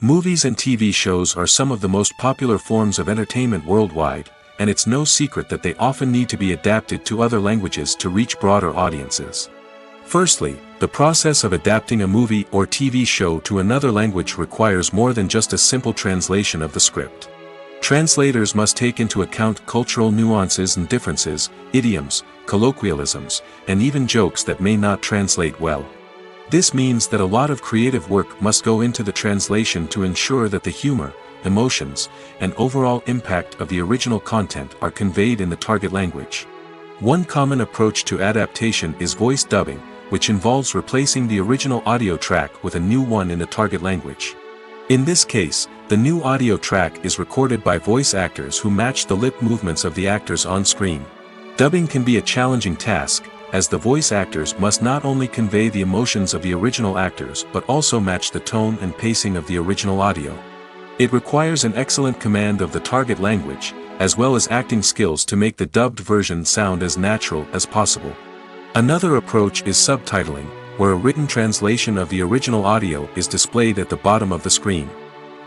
Movies and TV shows are some of the most popular forms of entertainment worldwide, and it's no secret that they often need to be adapted to other languages to reach broader audiences. Firstly, the process of adapting a movie or TV show to another language requires more than just a simple translation of the script. Translators must take into account cultural nuances and differences, idioms, colloquialisms, and even jokes that may not translate well. This means that a lot of creative work must go into the translation to ensure that the humor, emotions, and overall impact of the original content are conveyed in the target language. One common approach to adaptation is voice dubbing, which involves replacing the original audio track with a new one in the target language. In this case, the new audio track is recorded by voice actors who match the lip movements of the actors on screen. Dubbing can be a challenging task, as the voice actors must not only convey the emotions of the original actors but also match the tone and pacing of the original audio. It requires an excellent command of the target language, as well as acting skills to make the dubbed version sound as natural as possible. Another approach is subtitling, where a written translation of the original audio is displayed at the bottom of the screen.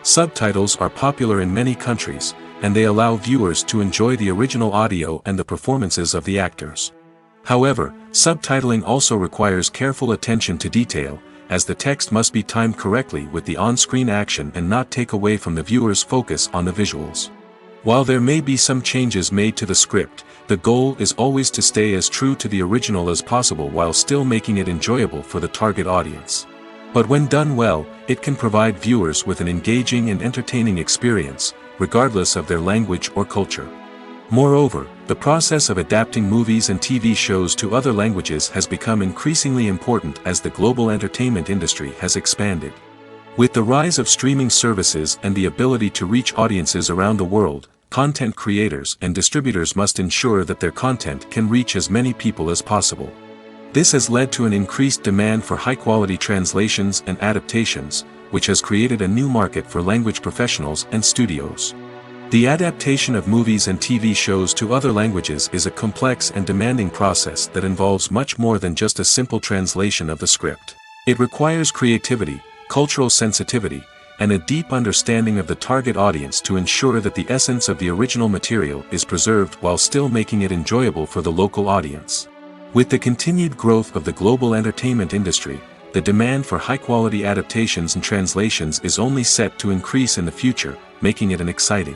Subtitles are popular in many countries, and they allow viewers to enjoy the original audio and the performances of the actors. However, subtitling also requires careful attention to detail, as the text must be timed correctly with the on-screen action and not take away from the viewer's focus on the visuals. While there may be some changes made to the script, the goal is always to stay as true to the original as possible while still making it enjoyable for the target audience. But when done well, it can provide viewers with an engaging and entertaining experience, regardless of their language or culture. Moreover, the process of adapting movies and TV shows to other languages has become increasingly important as the global entertainment industry has expanded. With the rise of streaming services and the ability to reach audiences around the world, content creators and distributors must ensure that their content can reach as many people as possible. This has led to an increased demand for high-quality translations and adaptations, which has created a new market for language professionals and studios. The adaptation of movies and TV shows to other languages is a complex and demanding process that involves much more than just a simple translation of the script. It requires creativity, cultural sensitivity, and a deep understanding of the target audience to ensure that the essence of the original material is preserved while still making it enjoyable for the local audience. With the continued growth of the global entertainment industry, the demand for high-quality adaptations and translations is only set to increase in the future, making it an exciting.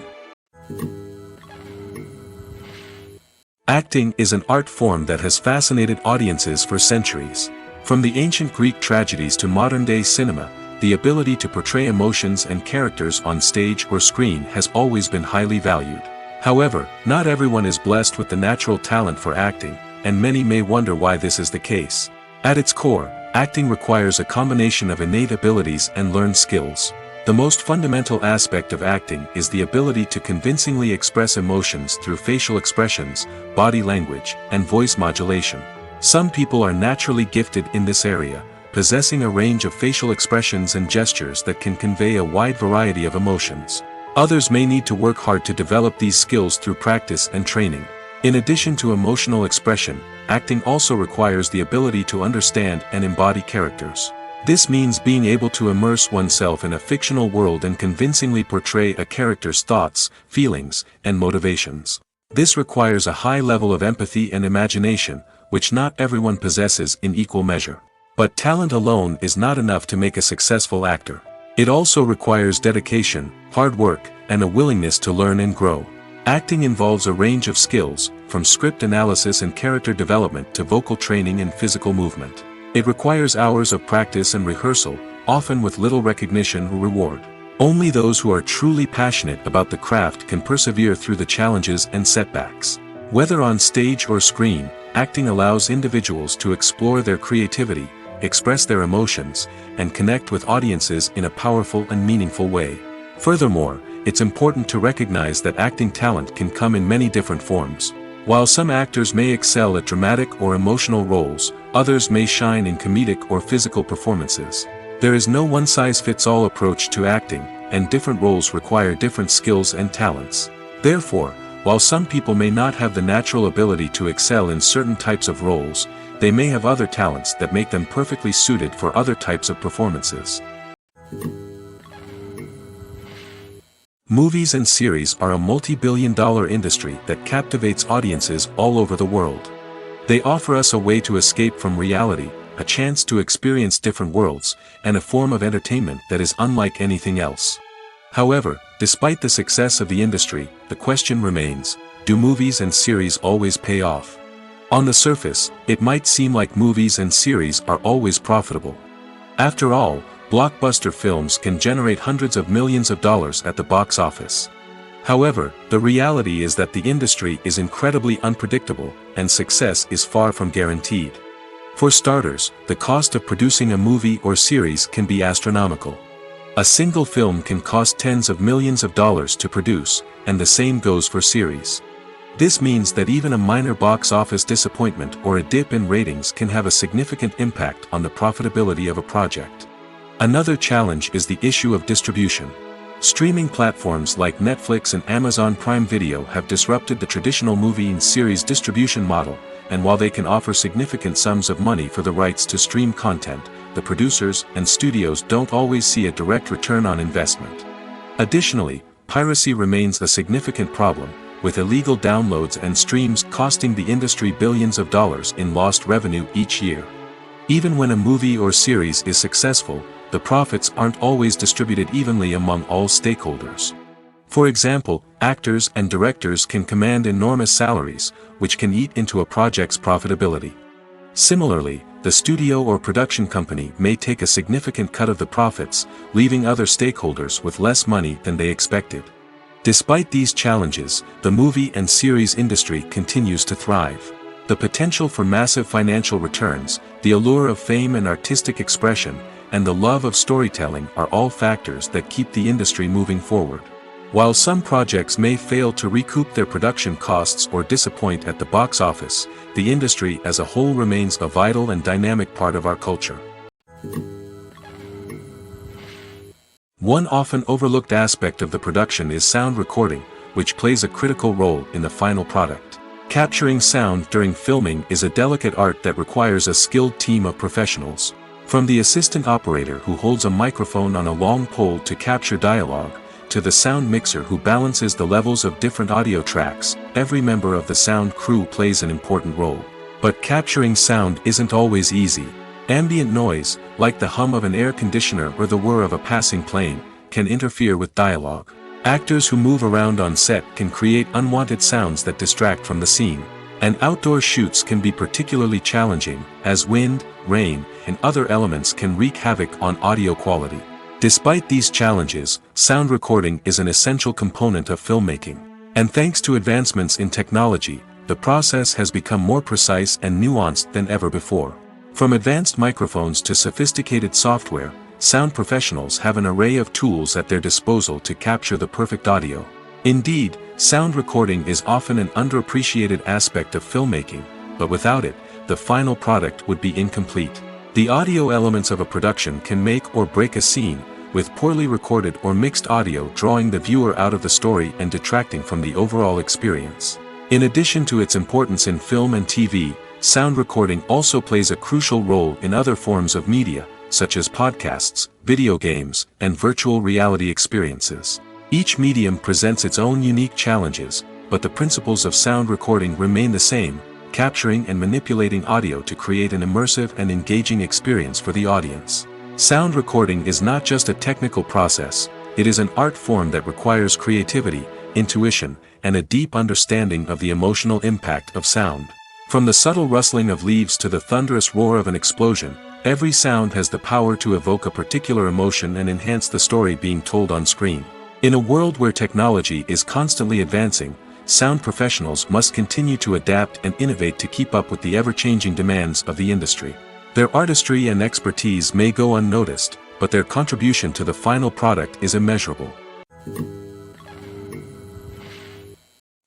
Acting is an art form that has fascinated audiences for centuries. From the ancient Greek tragedies to modern-day cinema, the ability to portray emotions and characters on stage or screen has always been highly valued. However, not everyone is blessed with the natural talent for acting, and many may wonder why this is the case. At its core, acting requires a combination of innate abilities and learned skills. The most fundamental aspect of acting is the ability to convincingly express emotions through facial expressions, body language, and voice modulation. Some people are naturally gifted in this area, possessing a range of facial expressions and gestures that can convey a wide variety of emotions. Others may need to work hard to develop these skills through practice and training. In addition to emotional expression, acting also requires the ability to understand and embody characters. This means being able to immerse oneself in a fictional world and convincingly portray a character's thoughts, feelings, and motivations. This requires a high level of empathy and imagination, which not everyone possesses in equal measure. But talent alone is not enough to make a successful actor. It also requires dedication, hard work, and a willingness to learn and grow. Acting involves a range of skills, from script analysis and character development to vocal training and physical movement. It requires hours of practice and rehearsal, often with little recognition or reward. Only those who are truly passionate about the craft can persevere through the challenges and setbacks. Whether on stage or screen, acting allows individuals to explore their creativity, express their emotions, and connect with audiences in a powerful and meaningful way. Furthermore, it's important to recognize that acting talent can come in many different forms. While some actors may excel at dramatic or emotional roles, others may shine in comedic or physical performances. There is no one-size-fits-all approach to acting, and different roles require different skills and talents. Therefore, while some people may not have the natural ability to excel in certain types of roles, they may have other talents that make them perfectly suited for other types of performances. Movies and series are a multi-billion-dollar industry that captivates audiences all over the world. They offer us a way to escape from reality, a chance to experience different worlds, and a form of entertainment that is unlike anything else. However, despite the success of the industry, the question remains, do movies and series always pay off? On the surface, it might seem like movies and series are always profitable. After all, blockbuster films can generate hundreds of millions of dollars at the box office. However, the reality is that the industry is incredibly unpredictable, and success is far from guaranteed. For starters, the cost of producing a movie or series can be astronomical. A single film can cost tens of millions of dollars to produce, and the same goes for series. This means that even a minor box office disappointment or a dip in ratings can have a significant impact on the profitability of a project. Another challenge is the issue of distribution. Streaming platforms like Netflix and Amazon Prime Video have disrupted the traditional movie and series distribution model, and while they can offer significant sums of money for the rights to stream content, the producers and studios don't always see a direct return on investment. Additionally, piracy remains a significant problem, with illegal downloads and streams costing the industry billions of dollars in lost revenue each year. Even when a movie or series is successful, the profits aren't always distributed evenly among all stakeholders. For example, actors and directors can command enormous salaries, which can eat into a project's profitability. Similarly, the studio or production company may take a significant cut of the profits, leaving other stakeholders with less money than they expected. Despite these challenges, the movie and series industry continues to thrive. The potential for massive financial returns, the allure of fame and artistic expression, and the love of storytelling are all factors that keep the industry moving forward. While some projects may fail to recoup their production costs or disappoint at the box office, the industry as a whole remains a vital and dynamic part of our culture. One often overlooked aspect of the production is sound recording, which plays a critical role in the final product. Capturing sound during filming is a delicate art that requires a skilled team of professionals. From the assistant operator who holds a microphone on a long pole to capture dialogue, to the sound mixer who balances the levels of different audio tracks, every member of the sound crew plays an important role. But capturing sound isn't always easy. Ambient noise, like the hum of an air conditioner or the whir of a passing plane, can interfere with dialogue. Actors who move around on set can create unwanted sounds that distract from the scene. And outdoor shoots can be particularly challenging, as wind, rain, and other elements can wreak havoc on audio quality. Despite these challenges, sound recording is an essential component of filmmaking. And thanks to advancements in technology, the process has become more precise and nuanced than ever before. From advanced microphones to sophisticated software, sound professionals have an array of tools at their disposal to capture the perfect audio. Indeed, sound recording is often an underappreciated aspect of filmmaking, but without it, the final product would be incomplete. The audio elements of a production can make or break a scene, with poorly recorded or mixed audio drawing the viewer out of the story and detracting from the overall experience. In addition to its importance in film and TV, sound recording also plays a crucial role in other forms of media, such as podcasts, video games, and virtual reality experiences. Each medium presents its own unique challenges, but the principles of sound recording remain the same: capturing and manipulating audio to create an immersive and engaging experience for the audience. Sound recording is not just a technical process, it is an art form that requires creativity, intuition, and a deep understanding of the emotional impact of sound. From the subtle rustling of leaves to the thunderous roar of an explosion, every sound has the power to evoke a particular emotion and enhance the story being told on screen. In a world where technology is constantly advancing, sound professionals must continue to adapt and innovate to keep up with the ever-changing demands of the industry. Their artistry and expertise may go unnoticed, but their contribution to the final product is immeasurable.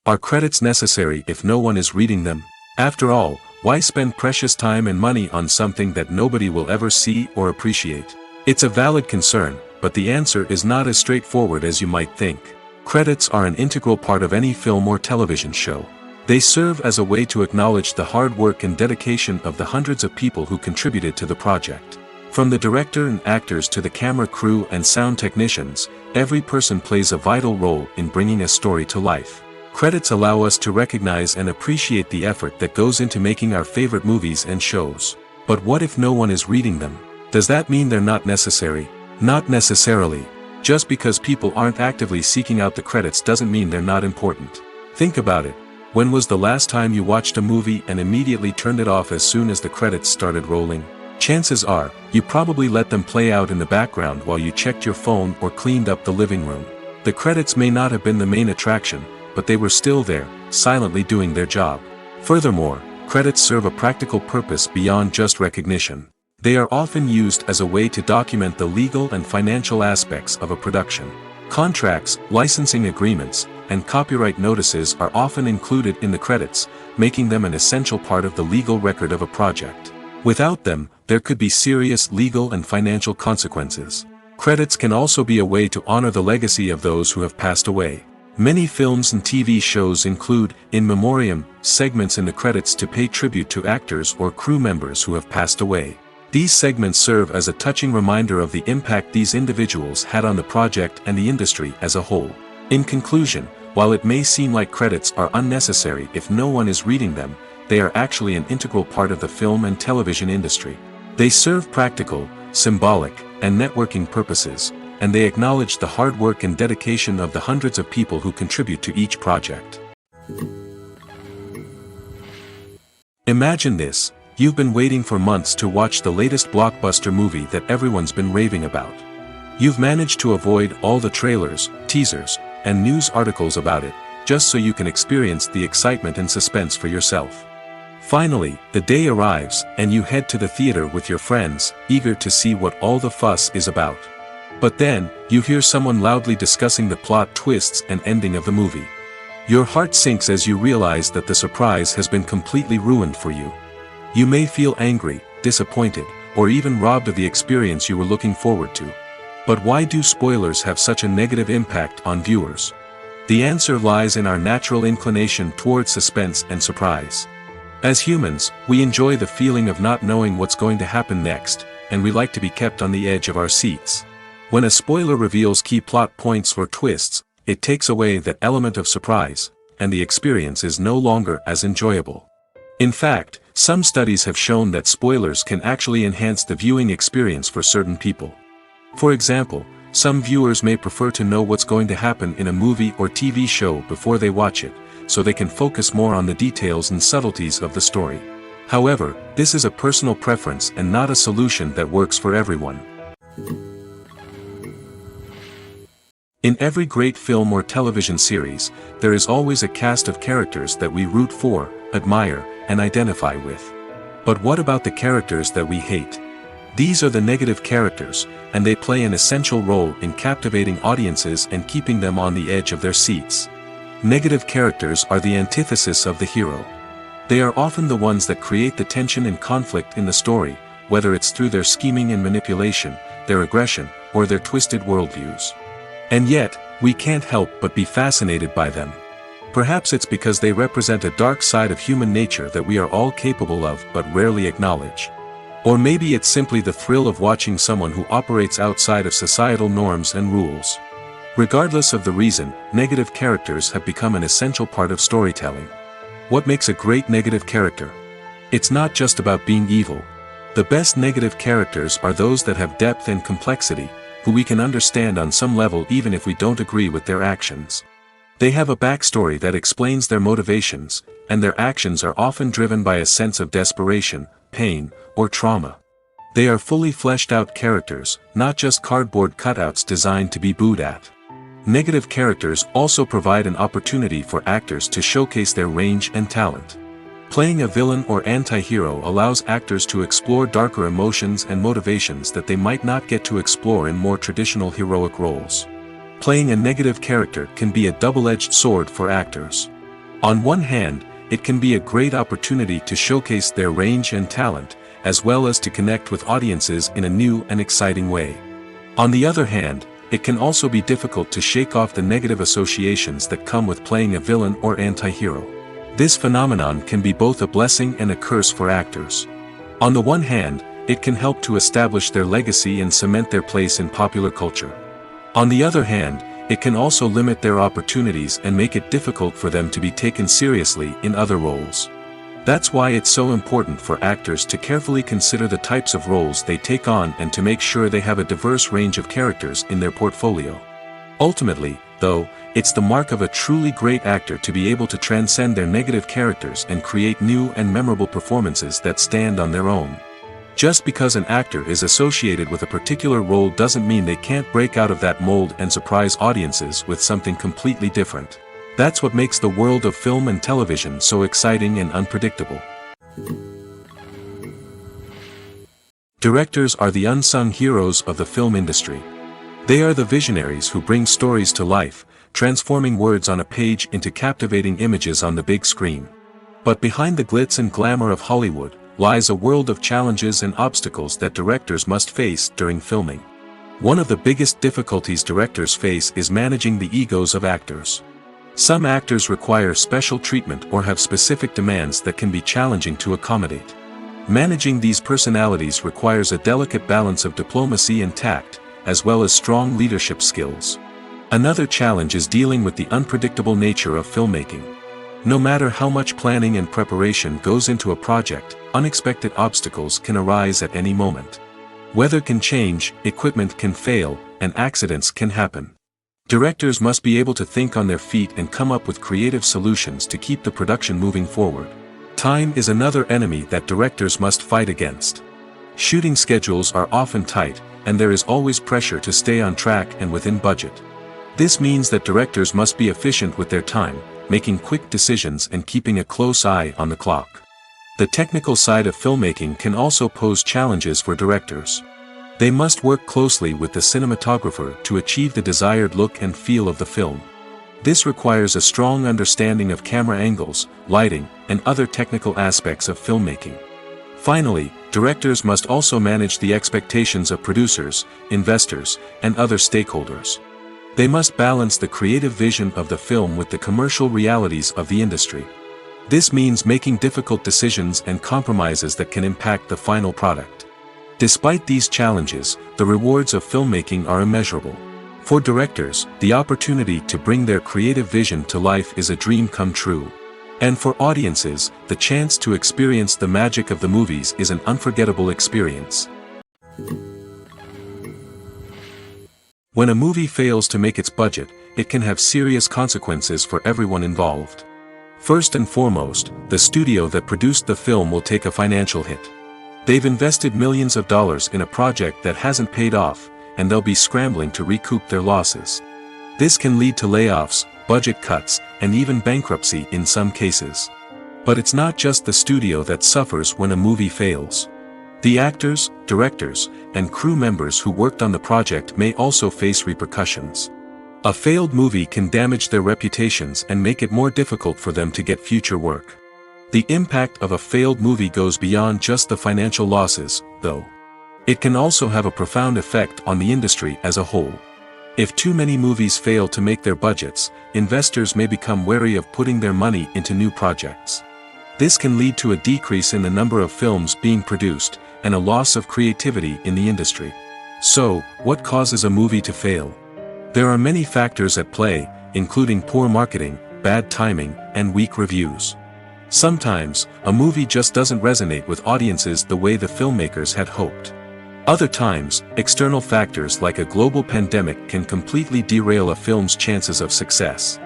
Are credits necessary if no one is reading them? After all, why spend precious time and money on something that nobody will ever see or appreciate? It's a valid concern, but the answer is not as straightforward as you might think. Credits are an integral part of any film or television show. They serve as a way to acknowledge the hard work and dedication of the hundreds of people who contributed to the project. From the director and actors to the camera crew and sound technicians, every person plays a vital role in bringing a story to life. Credits allow us to recognize and appreciate the effort that goes into making our favorite movies and shows. But what if no one is reading them? Does that mean they're not necessary? Not necessarily. Just because people aren't actively seeking out the credits doesn't mean they're not important. Think about it. When was the last time you watched a movie and immediately turned it off as soon as the credits started rolling? Chances are, you probably let them play out in the background while you checked your phone or cleaned up the living room. The credits may not have been the main attraction, but they were still there, silently doing their job. Furthermore, credits serve a practical purpose beyond just recognition. They are often used as a way to document the legal and financial aspects of a production. Contracts, licensing agreements, and copyright notices are often included in the credits, making them an essential part of the legal record of a project. Without them, there could be serious legal and financial consequences. Credits can also be a way to honor the legacy of those who have passed away. Many films and TV shows include, in memoriam, segments in the credits to pay tribute to actors or crew members who have passed away. These segments serve as a touching reminder of the impact these individuals had on the project and the industry as a whole. In conclusion, While it may seem like credits are unnecessary if no one is reading them, they are actually an integral part of the film and television industry. They serve practical, symbolic, and networking purposes, and they acknowledge the hard work and dedication of the hundreds of people who contribute to each project. Imagine this: you've been waiting for months to watch the latest blockbuster movie that everyone's been raving about. You've managed to avoid all the trailers, teasers, and news articles about it, just so you can experience the excitement and suspense for yourself. Finally, the day arrives, and you head to the theater with your friends, eager to see what all the fuss is about. But then, you hear someone loudly discussing the plot twists and ending of the movie. Your heart sinks as you realize that the surprise has been completely ruined for you. You may feel angry, disappointed, or even robbed of the experience you were looking forward to. But why do spoilers have such a negative impact on viewers? The answer lies in our natural inclination towards suspense and surprise. As humans, we enjoy the feeling of not knowing what's going to happen next, and we like to be kept on the edge of our seats. When a spoiler reveals key plot points or twists, it takes away that element of surprise, and the experience is no longer as enjoyable. In fact, some studies have shown that spoilers can actually enhance the viewing experience for certain people. For example, some viewers may prefer to know what's going to happen in a movie or TV show before they watch it, so they can focus more on the details and subtleties of the story. However, this is a personal preference and not a solution that works for everyone. In every great film or television series, there is always a cast of characters that we root for, admire, and identify with. But what about the characters that we hate? These are the negative characters, and they play an essential role in captivating audiences and keeping them on the edge of their seats. Negative characters are the antithesis of the hero. They are often the ones that create the tension and conflict in the story, whether it's through their scheming and manipulation, their aggression, or their twisted worldviews. And yet, we can't help but be fascinated by them. Perhaps it's because they represent a dark side of human nature that we are all capable of but rarely acknowledge. Or maybe it's simply the thrill of watching someone who operates outside of societal norms and rules. Regardless of the reason, negative characters have become an essential part of storytelling. What makes a great negative character? It's not just about being evil. The best negative characters are those that have depth and complexity, who we can understand on some level even if we don't agree with their actions. They have a backstory that explains their motivations, and their actions are often driven by a sense of desperation, pain, or trauma. They are fully fleshed out characters, not just cardboard cutouts designed to be booed at. Negative characters also provide an opportunity for actors to showcase their range and talent. Playing a villain or anti-hero allows actors to explore darker emotions and motivations that they might not get to explore in more traditional heroic roles. Playing a negative character can be a double-edged sword for actors. On one hand, it can be a great opportunity to showcase their range and talent, as well as to connect with audiences in a new and exciting way. On the other hand, it can also be difficult to shake off the negative associations that come with playing a villain or anti-hero. This phenomenon can be both a blessing and a curse for actors. On the one hand, it can help to establish their legacy and cement their place in popular culture. On the other hand, it can also limit their opportunities and make it difficult for them to be taken seriously in other roles. That's why it's so important for actors to carefully consider the types of roles they take on and to make sure they have a diverse range of characters in their portfolio. Ultimately, though, it's the mark of a truly great actor to be able to transcend their negative characters and create new and memorable performances that stand on their own. Just because an actor is associated with a particular role doesn't mean they can't break out of that mold and surprise audiences with something completely different. That's what makes the world of film and television so exciting and unpredictable. Directors are the unsung heroes of the film industry. They are the visionaries who bring stories to life, transforming words on a page into captivating images on the big screen. But behind the glitz and glamour of Hollywood lies a world of challenges and obstacles that directors must face during filming. One of the biggest difficulties directors face is managing the egos of actors. Some actors require special treatment or have specific demands that can be challenging to accommodate. Managing these personalities requires a delicate balance of diplomacy and tact, as well as strong leadership skills. Another challenge is dealing with the unpredictable nature of filmmaking. No matter how much planning and preparation goes into a project, unexpected obstacles can arise at any moment. Weather can change, equipment can fail, and accidents can happen. Directors must be able to think on their feet and come up with creative solutions to keep the production moving forward. Time is another enemy that directors must fight against. Shooting schedules are often tight, and there is always pressure to stay on track and within budget. This means that directors must be efficient with their time, making quick decisions and keeping a close eye on the clock. The technical side of filmmaking can also pose challenges for directors. They must work closely with the cinematographer to achieve the desired look and feel of the film. This requires a strong understanding of camera angles, lighting, and other technical aspects of filmmaking. Finally, directors must also manage the expectations of producers, investors, and other stakeholders. They must balance the creative vision of the film with the commercial realities of the industry. This means making difficult decisions and compromises that can impact the final product. Despite these challenges, the rewards of filmmaking are immeasurable. For directors, the opportunity to bring their creative vision to life is a dream come true. And for audiences, the chance to experience the magic of the movies is an unforgettable experience. When a movie fails to make its budget, it can have serious consequences for everyone involved. First and foremost, the studio that produced the film will take a financial hit. They've invested millions of dollars in a project that hasn't paid off, and they'll be scrambling to recoup their losses. This can lead to layoffs, budget cuts, and even bankruptcy in some cases. But it's not just the studio that suffers when a movie fails. The actors, directors, and crew members who worked on the project may also face repercussions. A failed movie can damage their reputations and make it more difficult for them to get future work. The impact of a failed movie goes beyond just the financial losses, though. It can also have a profound effect on the industry as a whole. If too many movies fail to make their budgets, investors may become wary of putting their money into new projects. This can lead to a decrease in the number of films being produced, and a loss of creativity in the industry. So, what causes a movie to fail? There are many factors at play, including poor marketing, bad timing, and weak reviews. Sometimes, a movie just doesn't resonate with audiences the way the filmmakers had hoped. Other times, external factors like a global pandemic can completely derail a film's chances of success.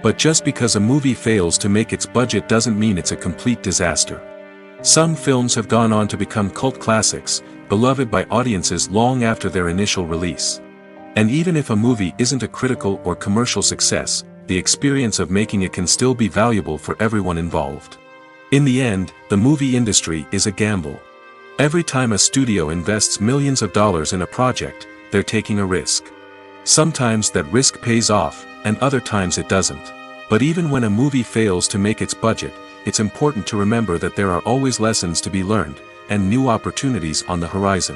But just because a movie fails to make its budget doesn't mean it's a complete disaster. Some films have gone on to become cult classics, beloved by audiences long after their initial release. And even if a movie isn't a critical or commercial success, the experience of making it can still be valuable for everyone involved. In the end, the movie industry is a gamble. Every time a studio invests millions of dollars in a project, they're taking a risk. Sometimes that risk pays off, and other times it doesn't. But even when a movie fails to make its budget, it's important to remember that there are always lessons to be learned, and new opportunities on the horizon.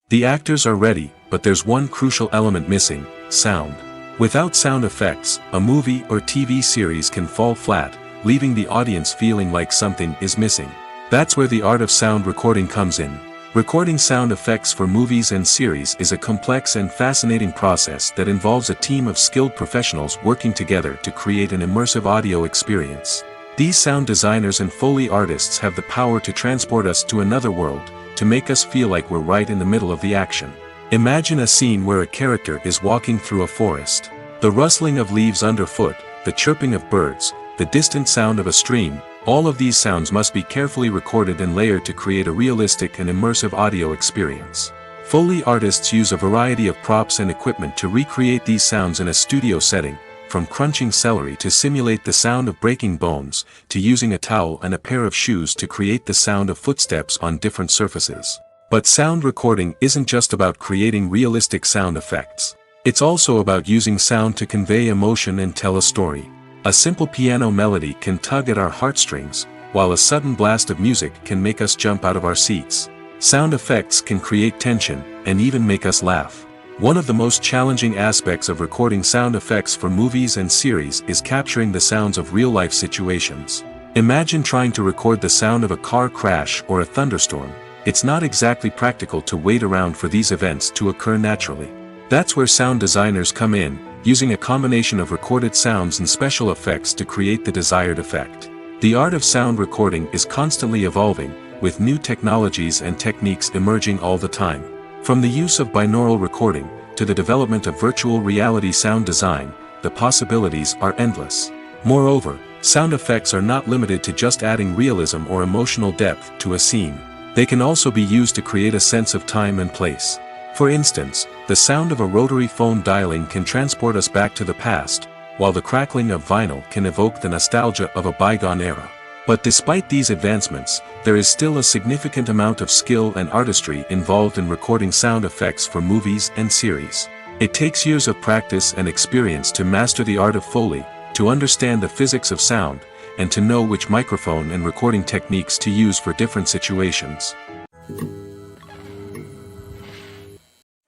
The actors are ready, but there's one crucial element missing: sound. Without sound effects, a movie or TV series can fall flat, leaving the audience feeling like something is missing. That's where the art of sound recording comes in. Recording sound effects for movies and series is a complex and fascinating process that involves a team of skilled professionals working together to create an immersive audio experience. These sound designers and Foley artists have the power to transport us to another world, to make us feel like we're right in the middle of the action. Imagine a scene where a character is walking through a forest. The rustling of leaves underfoot, the chirping of birds, the distant sound of a stream, all of these sounds must be carefully recorded and layered to create a realistic and immersive audio experience. Foley artists use a variety of props and equipment to recreate these sounds in a studio setting, from crunching celery to simulate the sound of breaking bones, to using a towel and a pair of shoes to create the sound of footsteps on different surfaces. But sound recording isn't just about creating realistic sound effects. It's also about using sound to convey emotion and tell a story. A simple piano melody can tug at our heartstrings, while a sudden blast of music can make us jump out of our seats. Sound effects can create tension, and even make us laugh. One of the most challenging aspects of recording sound effects for movies and series is capturing the sounds of real-life situations. Imagine trying to record the sound of a car crash or a thunderstorm. It's not exactly practical to wait around for these events to occur naturally. That's where sound designers come in, using a combination of recorded sounds and special effects to create the desired effect. The art of sound recording is constantly evolving, with new technologies and techniques emerging all the time. From the use of binaural recording, to the development of virtual reality sound design, the possibilities are endless. Moreover, sound effects are not limited to just adding realism or emotional depth to a scene. They can also be used to create a sense of time and place. For instance, the sound of a rotary phone dialing can transport us back to the past, while the crackling of vinyl can evoke the nostalgia of a bygone era. But despite these advancements, there is still a significant amount of skill and artistry involved in recording sound effects for movies and series. It takes years of practice and experience to master the art of Foley, to understand the physics of sound, and to know which microphone and recording techniques to use for different situations.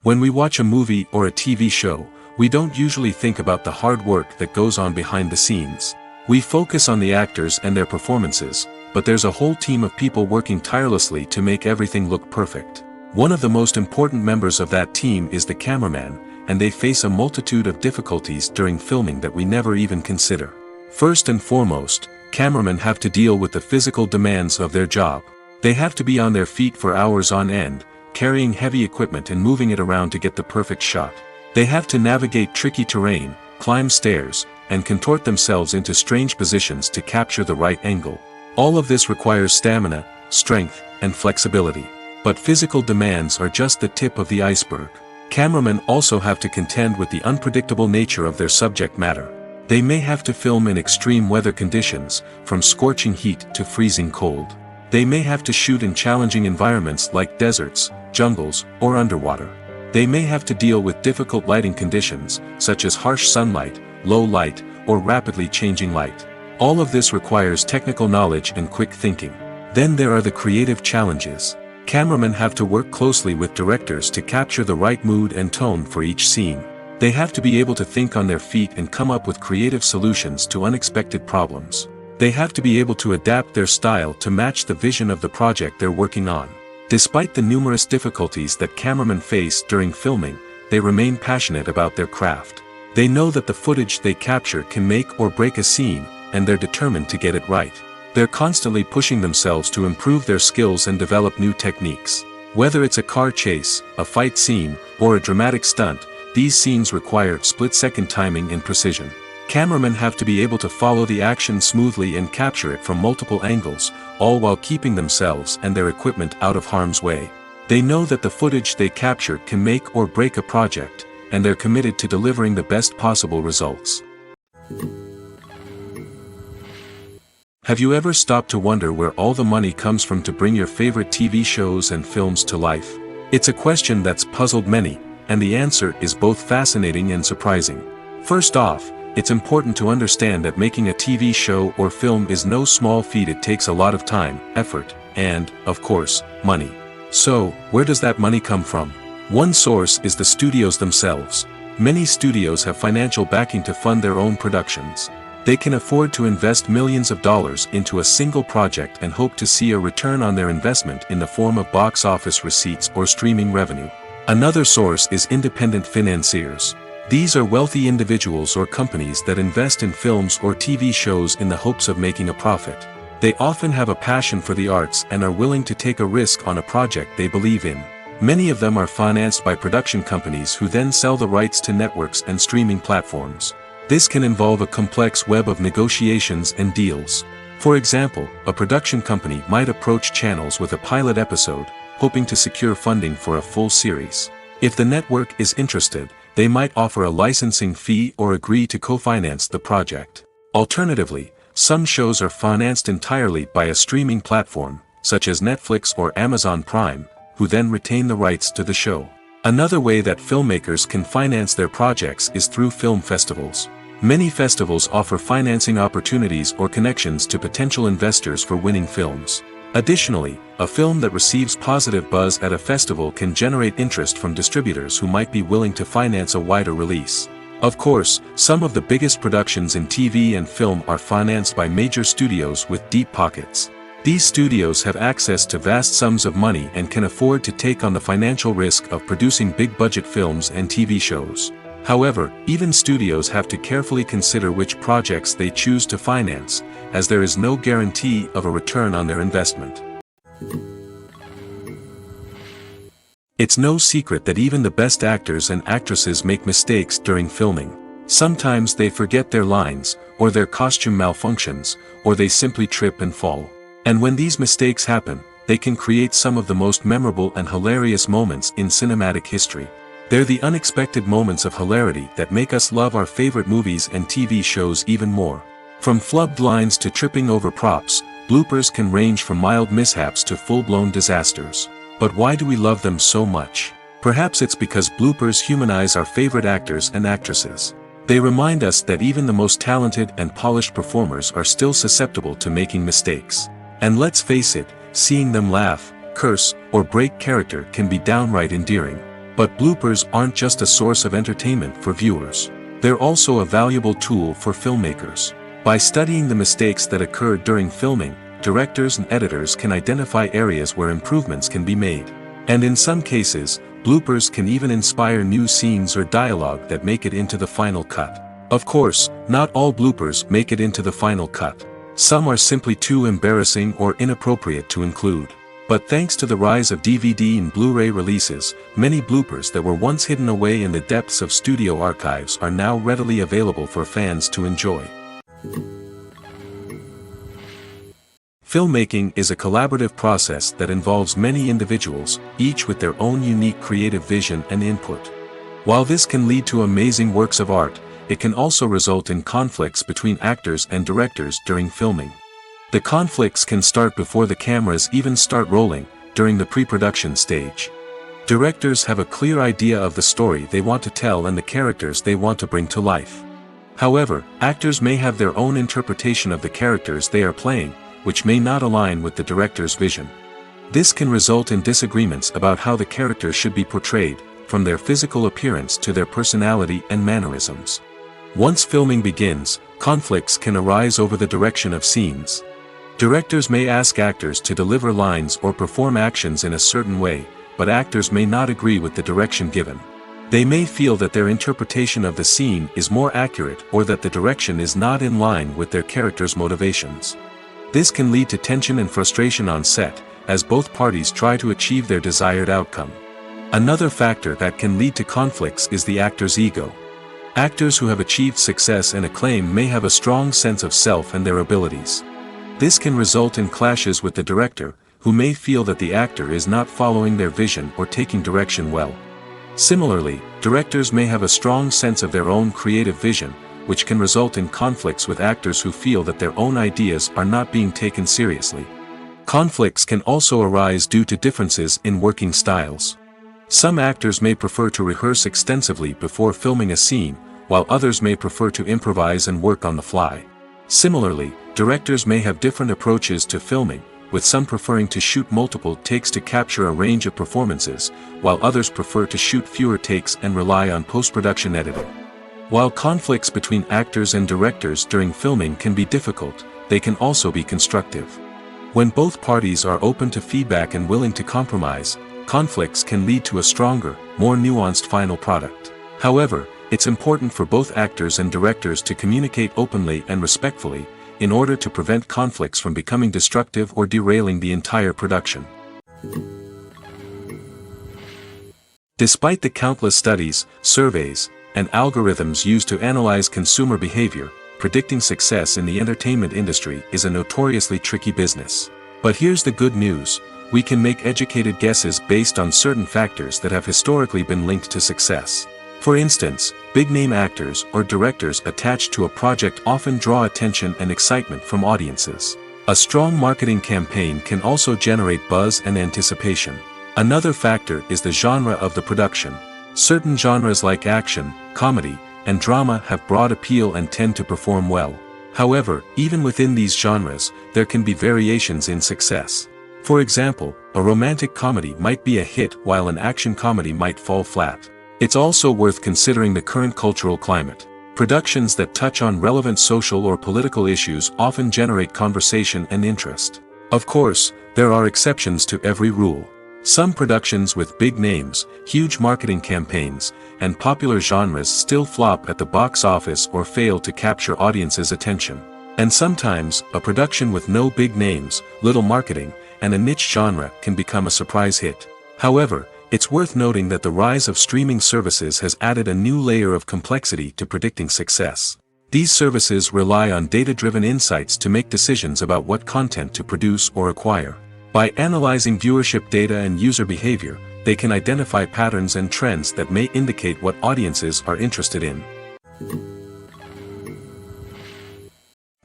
When we watch a movie or a TV show, we don't usually think about the hard work that goes on behind the scenes. We focus on the actors and their performances, but there's a whole team of people working tirelessly to make everything look perfect. One of the most important members of that team is the cameraman, and they face a multitude of difficulties during filming that we never even consider. First and foremost, cameramen have to deal with the physical demands of their job. They have to be on their feet for hours on end, carrying heavy equipment and moving it around to get the perfect shot. They have to navigate tricky terrain, climb stairs, and contort themselves into strange positions to capture the right angle. All of this requires stamina, strength, and flexibility. But physical demands are just the tip of the iceberg. Cameramen also have to contend with the unpredictable nature of their subject matter. They may have to film in extreme weather conditions, from scorching heat to freezing cold. They may have to shoot in challenging environments like deserts, jungles, or underwater. They may have to deal with difficult lighting conditions, such as harsh sunlight, low light, or rapidly changing light. All of this requires technical knowledge and quick thinking. Then there are the creative challenges. Cameramen have to work closely with directors to capture the right mood and tone for each scene. They have to be able to think on their feet and come up with creative solutions to unexpected problems. They have to be able to adapt their style to match the vision of the project they're working on. Despite the numerous difficulties that cameramen face during filming, they remain passionate about their craft. They know that the footage they capture can make or break a scene, and they're determined to get it right. They're constantly pushing themselves to improve their skills and develop new techniques. Whether it's a car chase, a fight scene, or a dramatic stunt, these scenes require split-second timing and precision. Cameramen have to be able to follow the action smoothly and capture it from multiple angles, all while keeping themselves and their equipment out of harm's way. They know that the footage they capture can make or break a project, and they're committed to delivering the best possible results. Have you ever stopped to wonder where all the money comes from to bring your favorite TV shows and films to life? It's a question that's puzzled many, and the answer is both fascinating and surprising. First off, it's important to understand that making a TV show or film is no small feat. It takes a lot of time, effort, and, of course, money. So, where does that money come from? One source is the studios themselves. Many studios have financial backing to fund their own productions. They can afford to invest millions of dollars into a single project and hope to see a return on their investment in the form of box office receipts or streaming revenue. Another source is independent financiers. These are wealthy individuals or companies that invest in films or TV shows in the hopes of making a profit. They often have a passion for the arts and are willing to take a risk on a project they believe in. Many of them are financed by production companies who then sell the rights to networks and streaming platforms. This can involve a complex web of negotiations and deals. For example, a production company might approach channels with a pilot episode, hoping to secure funding for a full series. If the network is interested, they might offer a licensing fee or agree to co-finance the project. Alternatively, some shows are financed entirely by a streaming platform, such as Netflix or Amazon Prime, who then retain the rights to the show. Another way that filmmakers can finance their projects is through film festivals. Many festivals offer financing opportunities or connections to potential investors for winning films. Additionally, a film that receives positive buzz at a festival can generate interest from distributors who might be willing to finance a wider release. Of course, some of the biggest productions in TV and film are financed by major studios with deep pockets. These studios have access to vast sums of money and can afford to take on the financial risk of producing big-budget films and TV shows. However, even studios have to carefully consider which projects they choose to finance, as there is no guarantee of a return on their investment. It's no secret that even the best actors and actresses make mistakes during filming. Sometimes they forget their lines, or their costume malfunctions, or they simply trip and fall. And when these mistakes happen, they can create some of the most memorable and hilarious moments in cinematic history. They're the unexpected moments of hilarity that make us love our favorite movies and TV shows even more. From flubbed lines to tripping over props, bloopers can range from mild mishaps to full-blown disasters. But why do we love them so much? Perhaps it's because bloopers humanize our favorite actors and actresses. They remind us that even the most talented and polished performers are still susceptible to making mistakes. And let's face it, seeing them laugh, curse, or break character can be downright endearing. But bloopers aren't just a source of entertainment for viewers. They're also a valuable tool for filmmakers. By studying the mistakes that occurred during filming, directors and editors can identify areas where improvements can be made. And in some cases, bloopers can even inspire new scenes or dialogue that make it into the final cut. Of course, not all bloopers make it into the final cut. Some are simply too embarrassing or inappropriate to include. But thanks to the rise of DVD and Blu-ray releases, many bloopers that were once hidden away in the depths of studio archives are now readily available for fans to enjoy. Filmmaking is a collaborative process that involves many individuals, each with their own unique creative vision and input. While this can lead to amazing works of art, it can also result in conflicts between actors and directors during filming. The conflicts can start before the cameras even start rolling, during the pre-production stage. Directors have a clear idea of the story they want to tell and the characters they want to bring to life. However, actors may have their own interpretation of the characters they are playing, which may not align with the director's vision. This can result in disagreements about how the characters should be portrayed, from their physical appearance to their personality and mannerisms. Once filming begins, conflicts can arise over the direction of scenes. Directors may ask actors to deliver lines or perform actions in a certain way, but actors may not agree with the direction given. They may feel that their interpretation of the scene is more accurate or that the direction is not in line with their character's motivations. This can lead to tension and frustration on set, as both parties try to achieve their desired outcome. Another factor that can lead to conflicts is the actor's ego. Actors who have achieved success and acclaim may have a strong sense of self and their abilities. This can result in clashes with the director, who may feel that the actor is not following their vision or taking direction well. Similarly, directors may have a strong sense of their own creative vision, which can result in conflicts with actors who feel that their own ideas are not being taken seriously. Conflicts can also arise due to differences in working styles. Some actors may prefer to rehearse extensively before filming a scene, while others may prefer to improvise and work on the fly. Similarly, directors may have different approaches to filming, with some preferring to shoot multiple takes to capture a range of performances, while others prefer to shoot fewer takes and rely on post-production editing. While conflicts between actors and directors during filming can be difficult, they can also be constructive. When both parties are open to feedback and willing to compromise, conflicts can lead to a stronger, more nuanced final product. However, it's important for both actors and directors to communicate openly and respectfully, in order to prevent conflicts from becoming destructive or derailing the entire production. Despite the countless studies, surveys, and algorithms used to analyze consumer behavior, predicting success in the entertainment industry is a notoriously tricky business. But here's the good news: we can make educated guesses based on certain factors that have historically been linked to success. For instance, big-name actors or directors attached to a project often draw attention and excitement from audiences. A strong marketing campaign can also generate buzz and anticipation. Another factor is the genre of the production. Certain genres like action, comedy, and drama have broad appeal and tend to perform well. However, even within these genres, there can be variations in success. For example, a romantic comedy might be a hit while an action comedy might fall flat. It's also worth considering the current cultural climate. Productions that touch on relevant social or political issues often generate conversation and interest. Of course, there are exceptions to every rule. Some productions with big names, huge marketing campaigns, and popular genres still flop at the box office or fail to capture audiences' attention. And sometimes, a production with no big names, little marketing, and a niche genre can become a surprise hit. However, it's worth noting that the rise of streaming services has added a new layer of complexity to predicting success. These services rely on data-driven insights to make decisions about what content to produce or acquire. By analyzing viewership data and user behavior, they can identify patterns and trends that may indicate what audiences are interested in.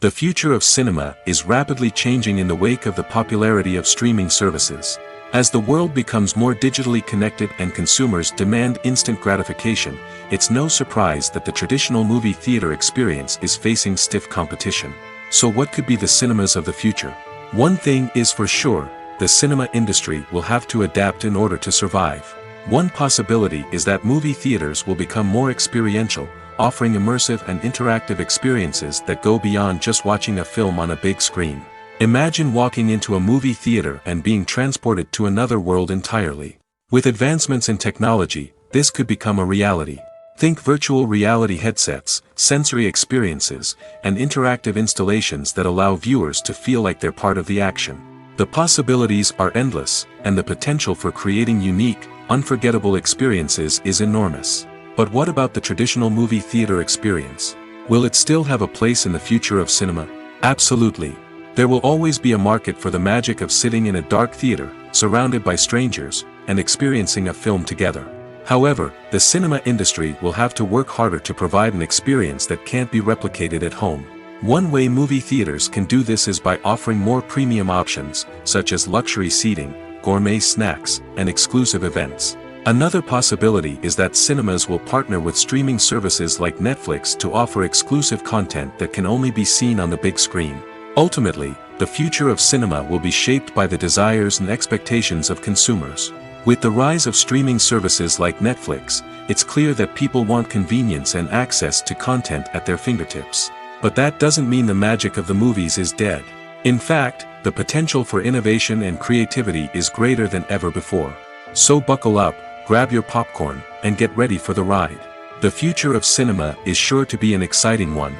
The future of cinema is rapidly changing in the wake of the popularity of streaming services. As the world becomes more digitally connected and consumers demand instant gratification, it's no surprise that the traditional movie theater experience is facing stiff competition. So what could be the cinemas of the future? One thing is for sure, the cinema industry will have to adapt in order to survive. One possibility is that movie theaters will become more experiential, offering immersive and interactive experiences that go beyond just watching a film on a big screen. Imagine walking into a movie theater and being transported to another world entirely. With advancements in technology, this could become a reality. Think virtual reality headsets, sensory experiences, and interactive installations that allow viewers to feel like they're part of the action. The possibilities are endless, and the potential for creating unique, unforgettable experiences is enormous. But what about the traditional movie theater experience? Will it still have a place in the future of cinema? Absolutely. There will always be a market for the magic of sitting in a dark theater, surrounded by strangers, and experiencing a film together. However, the cinema industry will have to work harder to provide an experience that can't be replicated at home. One way movie theaters can do this is by offering more premium options, such as luxury seating, gourmet snacks, and exclusive events. Another possibility is that cinemas will partner with streaming services like Netflix to offer exclusive content that can only be seen on the big screen. Ultimately, the future of cinema will be shaped by the desires and expectations of consumers. With the rise of streaming services like Netflix, it's clear that people want convenience and access to content at their fingertips. But that doesn't mean the magic of the movies is dead. In fact, the potential for innovation and creativity is greater than ever before. So buckle up, grab your popcorn, and get ready for the ride. The future of cinema is sure to be an exciting one.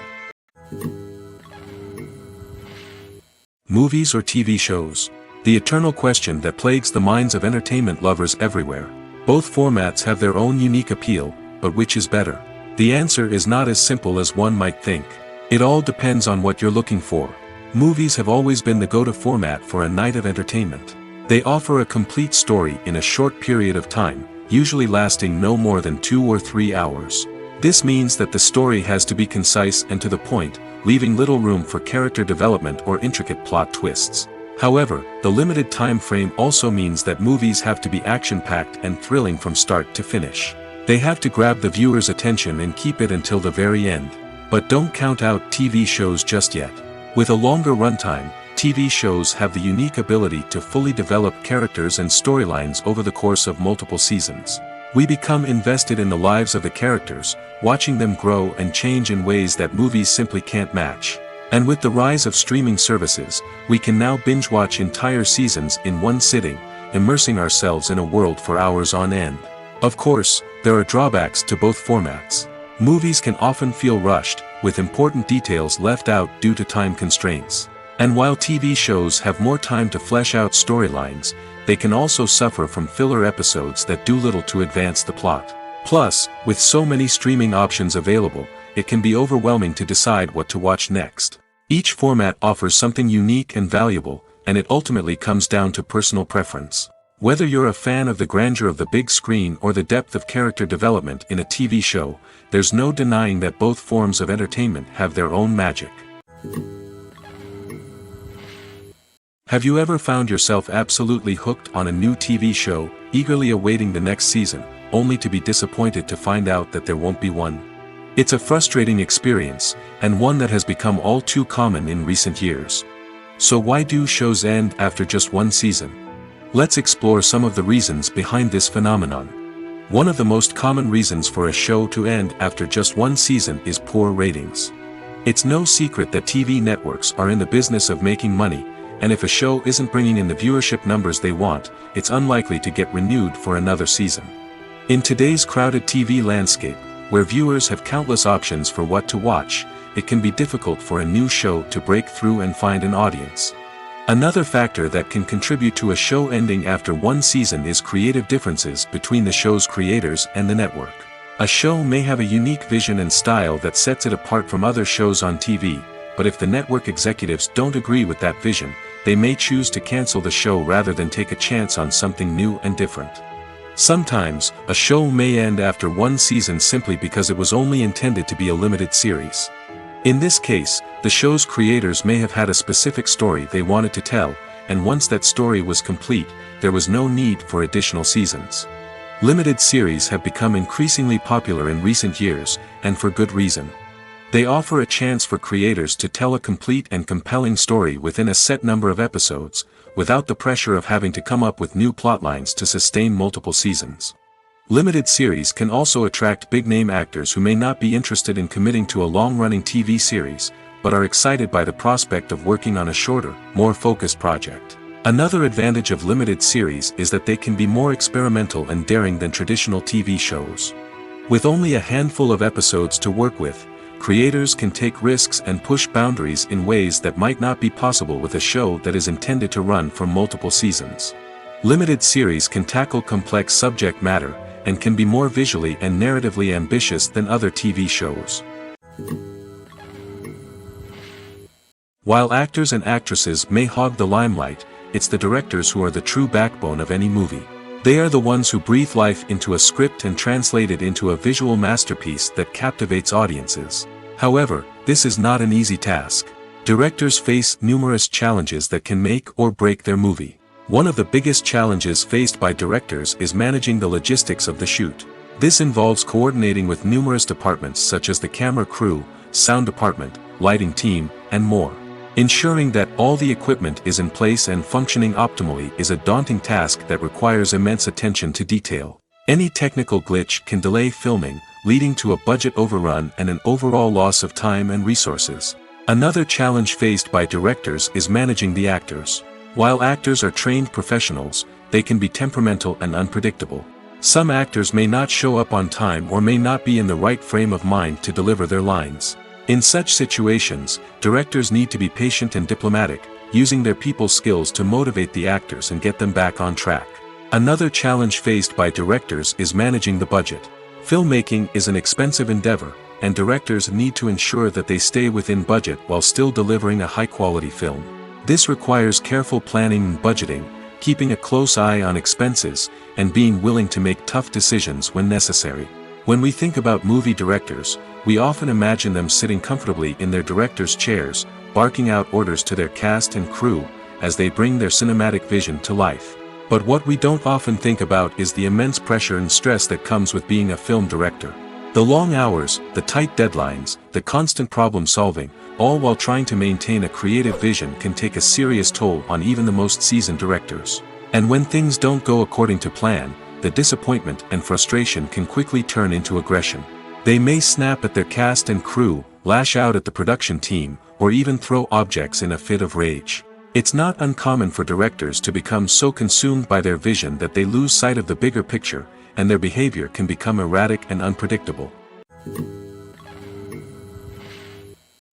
Movies or TV shows? The eternal question that plagues the minds of entertainment lovers everywhere. Both formats have their own unique appeal, but which is better? The answer is not as simple as one might think. It all depends on what you're looking for. Movies have always been the go-to format for a night of entertainment. They offer a complete story in a short period of time, usually lasting no more than 2 or 3 hours. This means that the story has to be concise and to the point, leaving little room for character development or intricate plot twists. However, the limited time frame also means that movies have to be action-packed and thrilling from start to finish. They have to grab the viewer's attention and keep it until the very end. But don't count out TV shows just yet. With a longer runtime, TV shows have the unique ability to fully develop characters and storylines over the course of multiple seasons. We become invested in the lives of the characters, watching them grow and change in ways that movies simply can't match. And with the rise of streaming services, we can now binge-watch entire seasons in one sitting, immersing ourselves in a world for hours on end. Of course, there are drawbacks to both formats. Movies can often feel rushed, with important details left out due to time constraints. And while TV shows have more time to flesh out storylines, they can also suffer from filler episodes that do little to advance the plot. Plus, with so many streaming options available, it can be overwhelming to decide what to watch next. Each format offers something unique and valuable, and it ultimately comes down to personal preference. Whether you're a fan of the grandeur of the big screen or the depth of character development in a TV show, there's no denying that both forms of entertainment have their own magic. Have you ever found yourself absolutely hooked on a new TV show, eagerly awaiting the next season, only to be disappointed to find out that there won't be one? It's a frustrating experience, and one that has become all too common in recent years. So why do shows end after just one season? Let's explore some of the reasons behind this phenomenon. One of the most common reasons for a show to end after just one season is poor ratings. It's no secret that TV networks are in the business of making money, and if a show isn't bringing in the viewership numbers they want, it's unlikely to get renewed for another season. In today's crowded TV landscape, where viewers have countless options for what to watch, it can be difficult for a new show to break through and find an audience. Another factor that can contribute to a show ending after one season is creative differences between the show's creators and the network. A show may have a unique vision and style that sets it apart from other shows on TV, but if the network executives don't agree with that vision, they may choose to cancel the show rather than take a chance on something new and different. Sometimes, a show may end after one season simply because it was only intended to be a limited series. In this case, the show's creators may have had a specific story they wanted to tell, and once that story was complete, there was no need for additional seasons. Limited series have become increasingly popular in recent years, and for good reason. They offer a chance for creators to tell a complete and compelling story within a set number of episodes, without the pressure of having to come up with new plotlines to sustain multiple seasons. Limited series can also attract big-name actors who may not be interested in committing to a long-running TV series, but are excited by the prospect of working on a shorter, more focused project. Another advantage of limited series is that they can be more experimental and daring than traditional TV shows. With only a handful of episodes to work with, creators can take risks and push boundaries in ways that might not be possible with a show that is intended to run for multiple seasons. Limited series can tackle complex subject matter, and can be more visually and narratively ambitious than other TV shows. While actors and actresses may hog the limelight, it's the directors who are the true backbone of any movie. They are the ones who breathe life into a script and translate it into a visual masterpiece that captivates audiences. However, this is not an easy task. Directors face numerous challenges that can make or break their movie. One of the biggest challenges faced by directors is managing the logistics of the shoot. This involves coordinating with numerous departments such as the camera crew, sound department, lighting team, and more. Ensuring that all the equipment is in place and functioning optimally is a daunting task that requires immense attention to detail. Any technical glitch can delay filming, leading to a budget overrun and an overall loss of time and resources. Another challenge faced by directors is managing the actors. While actors are trained professionals, they can be temperamental and unpredictable. Some actors may not show up on time or may not be in the right frame of mind to deliver their lines. In such situations, directors need to be patient and diplomatic, using their people skills to motivate the actors and get them back on track. Another challenge faced by directors is managing the budget. Filmmaking is an expensive endeavor, and directors need to ensure that they stay within budget while still delivering a high-quality film. This requires careful planning and budgeting, keeping a close eye on expenses, and being willing to make tough decisions when necessary. When we think about movie directors, we often imagine them sitting comfortably in their director's chairs, barking out orders to their cast and crew, as they bring their cinematic vision to life. But what we don't often think about is the immense pressure and stress that comes with being a film director. The long hours, the tight deadlines, the constant problem solving, all while trying to maintain a creative vision can take a serious toll on even the most seasoned directors. And when things don't go according to plan, the disappointment and frustration can quickly turn into aggression. They may snap at their cast and crew, lash out at the production team, or even throw objects in a fit of rage. It's not uncommon for directors to become so consumed by their vision that they lose sight of the bigger picture, and their behavior can become erratic and unpredictable.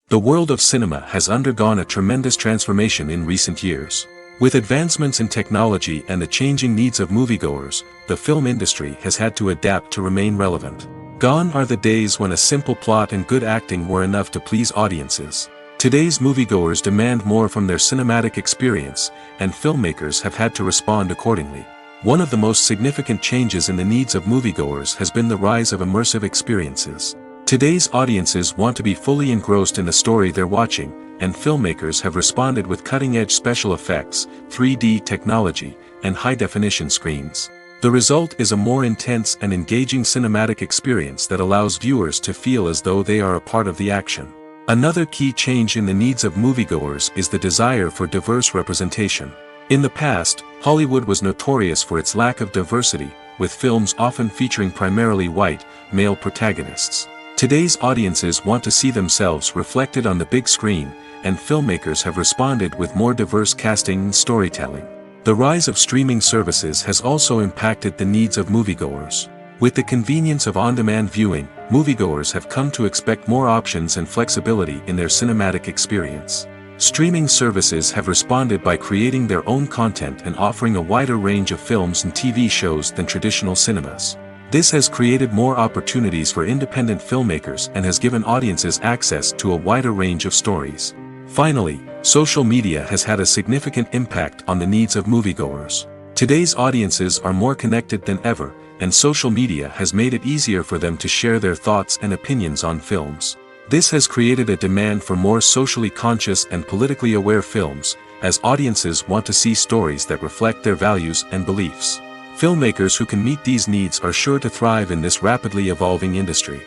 The world of cinema has undergone a tremendous transformation in recent years. With advancements in technology and the changing needs of moviegoers, the film industry has had to adapt to remain relevant. Gone are the days when a simple plot and good acting were enough to please audiences. Today's moviegoers demand more from their cinematic experience, and filmmakers have had to respond accordingly. One of the most significant changes in the needs of moviegoers has been the rise of immersive experiences. Today's audiences want to be fully engrossed in the story they're watching, and filmmakers have responded with cutting-edge special effects, 3D technology, and high-definition screens. The result is a more intense and engaging cinematic experience that allows viewers to feel as though they are a part of the action. Another key change in the needs of moviegoers is the desire for diverse representation. In the past, Hollywood was notorious for its lack of diversity, with films often featuring primarily white, male protagonists. Today's audiences want to see themselves reflected on the big screen, and filmmakers have responded with more diverse casting and storytelling. The rise of streaming services has also impacted the needs of moviegoers. With the convenience of on-demand viewing, moviegoers have come to expect more options and flexibility in their cinematic experience. Streaming services have responded by creating their own content and offering a wider range of films and TV shows than traditional cinemas. This has created more opportunities for independent filmmakers and has given audiences access to a wider range of stories. Finally, social media has had a significant impact on the needs of moviegoers. Today's audiences are more connected than ever, and social media has made it easier for them to share their thoughts and opinions on films. This has created a demand for more socially conscious and politically aware films, as audiences want to see stories that reflect their values and beliefs. Filmmakers who can meet these needs are sure to thrive in this rapidly evolving industry.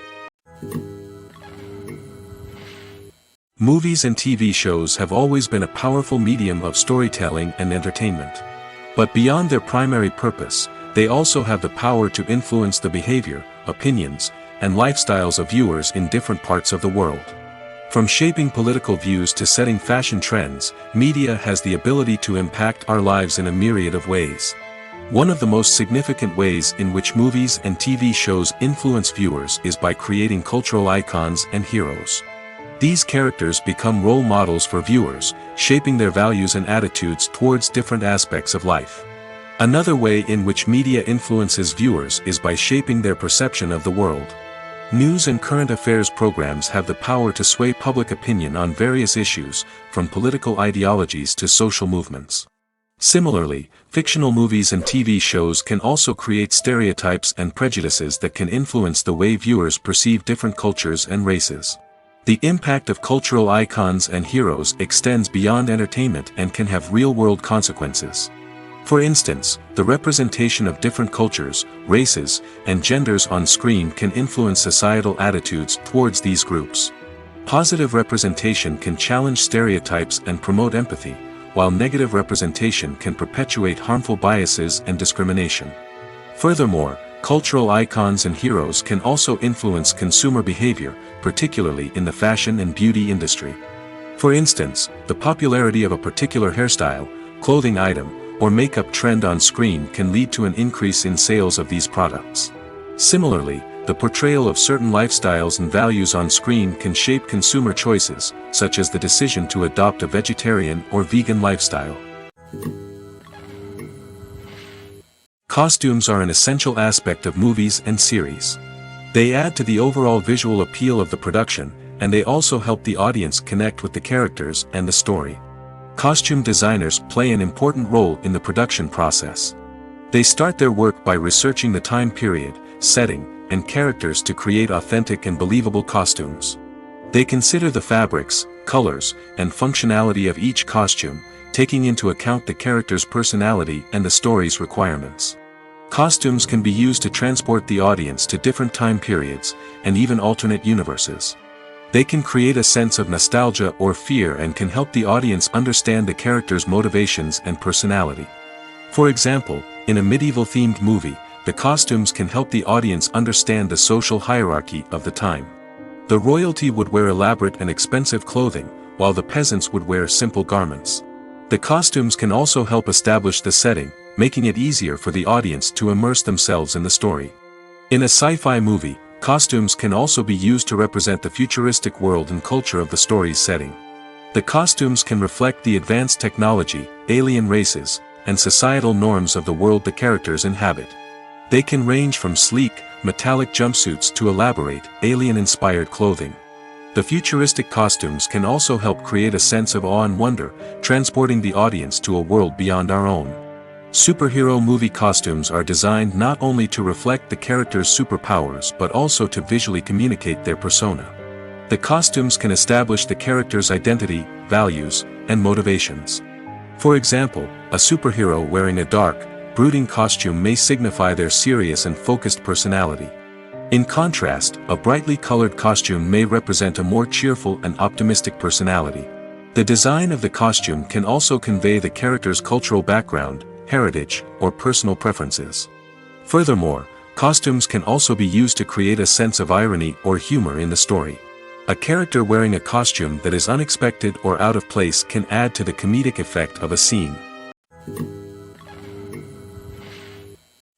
Movies and TV shows have always been a powerful medium of storytelling and entertainment. But beyond their primary purpose, they also have the power to influence the behavior, opinions, and lifestyles of viewers in different parts of the world. From shaping political views to setting fashion trends, media has the ability to impact our lives in a myriad of ways. One of the most significant ways in which movies and TV shows influence viewers is by creating cultural icons and heroes. These characters become role models for viewers, shaping their values and attitudes towards different aspects of life. Another way in which media influences viewers is by shaping their perception of the world. News and current affairs programs have the power to sway public opinion on various issues, from political ideologies to social movements. Similarly, fictional movies and TV shows can also create stereotypes and prejudices that can influence the way viewers perceive different cultures and races. The impact of cultural icons and heroes extends beyond entertainment and can have real-world consequences. For instance, the representation of different cultures, races, and genders on screen can influence societal attitudes towards these groups. Positive representation can challenge stereotypes and promote empathy, while negative representation can perpetuate harmful biases and discrimination. Furthermore, cultural icons and heroes can also influence consumer behavior, particularly in the fashion and beauty industry. For instance, the popularity of a particular hairstyle, clothing item, or makeup trend on screen can lead to an increase in sales of these products. Similarly, the portrayal of certain lifestyles and values on screen can shape consumer choices, such as the decision to adopt a vegetarian or vegan lifestyle. Costumes are an essential aspect of movies and series. They add to the overall visual appeal of the production, and they also help the audience connect with the characters and the story. Costume designers play an important role in the production process. They start their work by researching the time period, setting, and characters to create authentic and believable costumes. They consider the fabrics, colors, and functionality of each costume, taking into account the character's personality and the story's requirements. Costumes can be used to transport the audience to different time periods, and even alternate universes. They can create a sense of nostalgia or fear and can help the audience understand the character's motivations and personality. For example, in a medieval-themed movie, the costumes can help the audience understand the social hierarchy of the time. The royalty would wear elaborate and expensive clothing, while the peasants would wear simple garments. The costumes can also help establish the setting, making it easier for the audience to immerse themselves in the story. In a sci-fi movie, costumes can also be used to represent the futuristic world and culture of the story's setting. The costumes can reflect the advanced technology, alien races, and societal norms of the world the characters inhabit. They can range from sleek, metallic jumpsuits to elaborate, alien-inspired clothing. The futuristic costumes can also help create a sense of awe and wonder, transporting the audience to a world beyond our own. Superhero movie costumes are designed not only to reflect the character's superpowers but also to visually communicate their persona. The costumes can establish the character's identity, values, and motivations. For example, a superhero wearing a dark, brooding costume may signify their serious and focused personality. In contrast, a brightly colored costume may represent a more cheerful and optimistic personality. The design of the costume can also convey the character's cultural background, heritage, or personal preferences. Furthermore, costumes can also be used to create a sense of irony or humor in the story. A character wearing a costume that is unexpected or out of place can add to the comedic effect of a scene.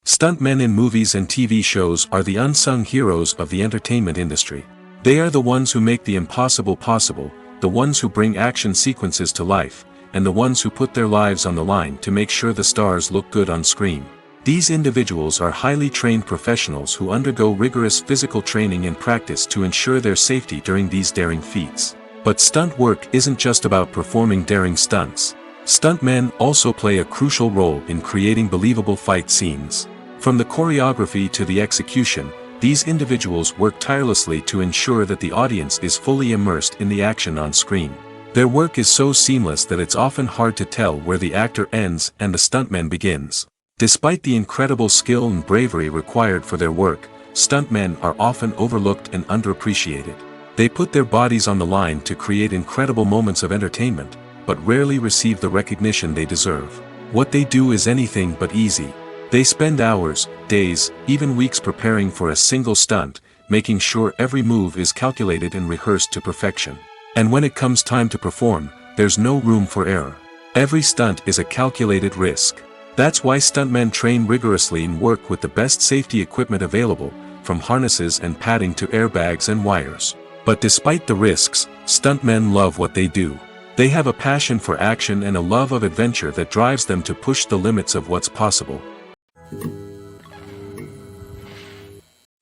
Stuntmen in movies and TV shows are the unsung heroes of the entertainment industry. They are the ones who make the impossible possible, the ones who bring action sequences to life, and the ones who put their lives on the line to make sure the stars look good on screen. These individuals are highly trained professionals who undergo rigorous physical training and practice to ensure their safety during these daring feats. But stunt work isn't just about performing daring stunts. Stuntmen also play a crucial role in creating believable fight scenes. From the choreography to the execution, these individuals work tirelessly to ensure that the audience is fully immersed in the action on screen. Their work is so seamless that it's often hard to tell where the actor ends and the stuntman begins. Despite the incredible skill and bravery required for their work, stuntmen are often overlooked and underappreciated. They put their bodies on the line to create incredible moments of entertainment, but rarely receive the recognition they deserve. What they do is anything but easy. They spend hours, days, even weeks preparing for a single stunt, making sure every move is calculated and rehearsed to perfection. And when it comes time to perform, there's no room for error. Every stunt is a calculated risk. That's why stuntmen train rigorously and work with the best safety equipment available, from harnesses and padding to airbags and wires. But despite the risks, stuntmen love what they do. They have a passion for action and a love of adventure that drives them to push the limits of what's possible.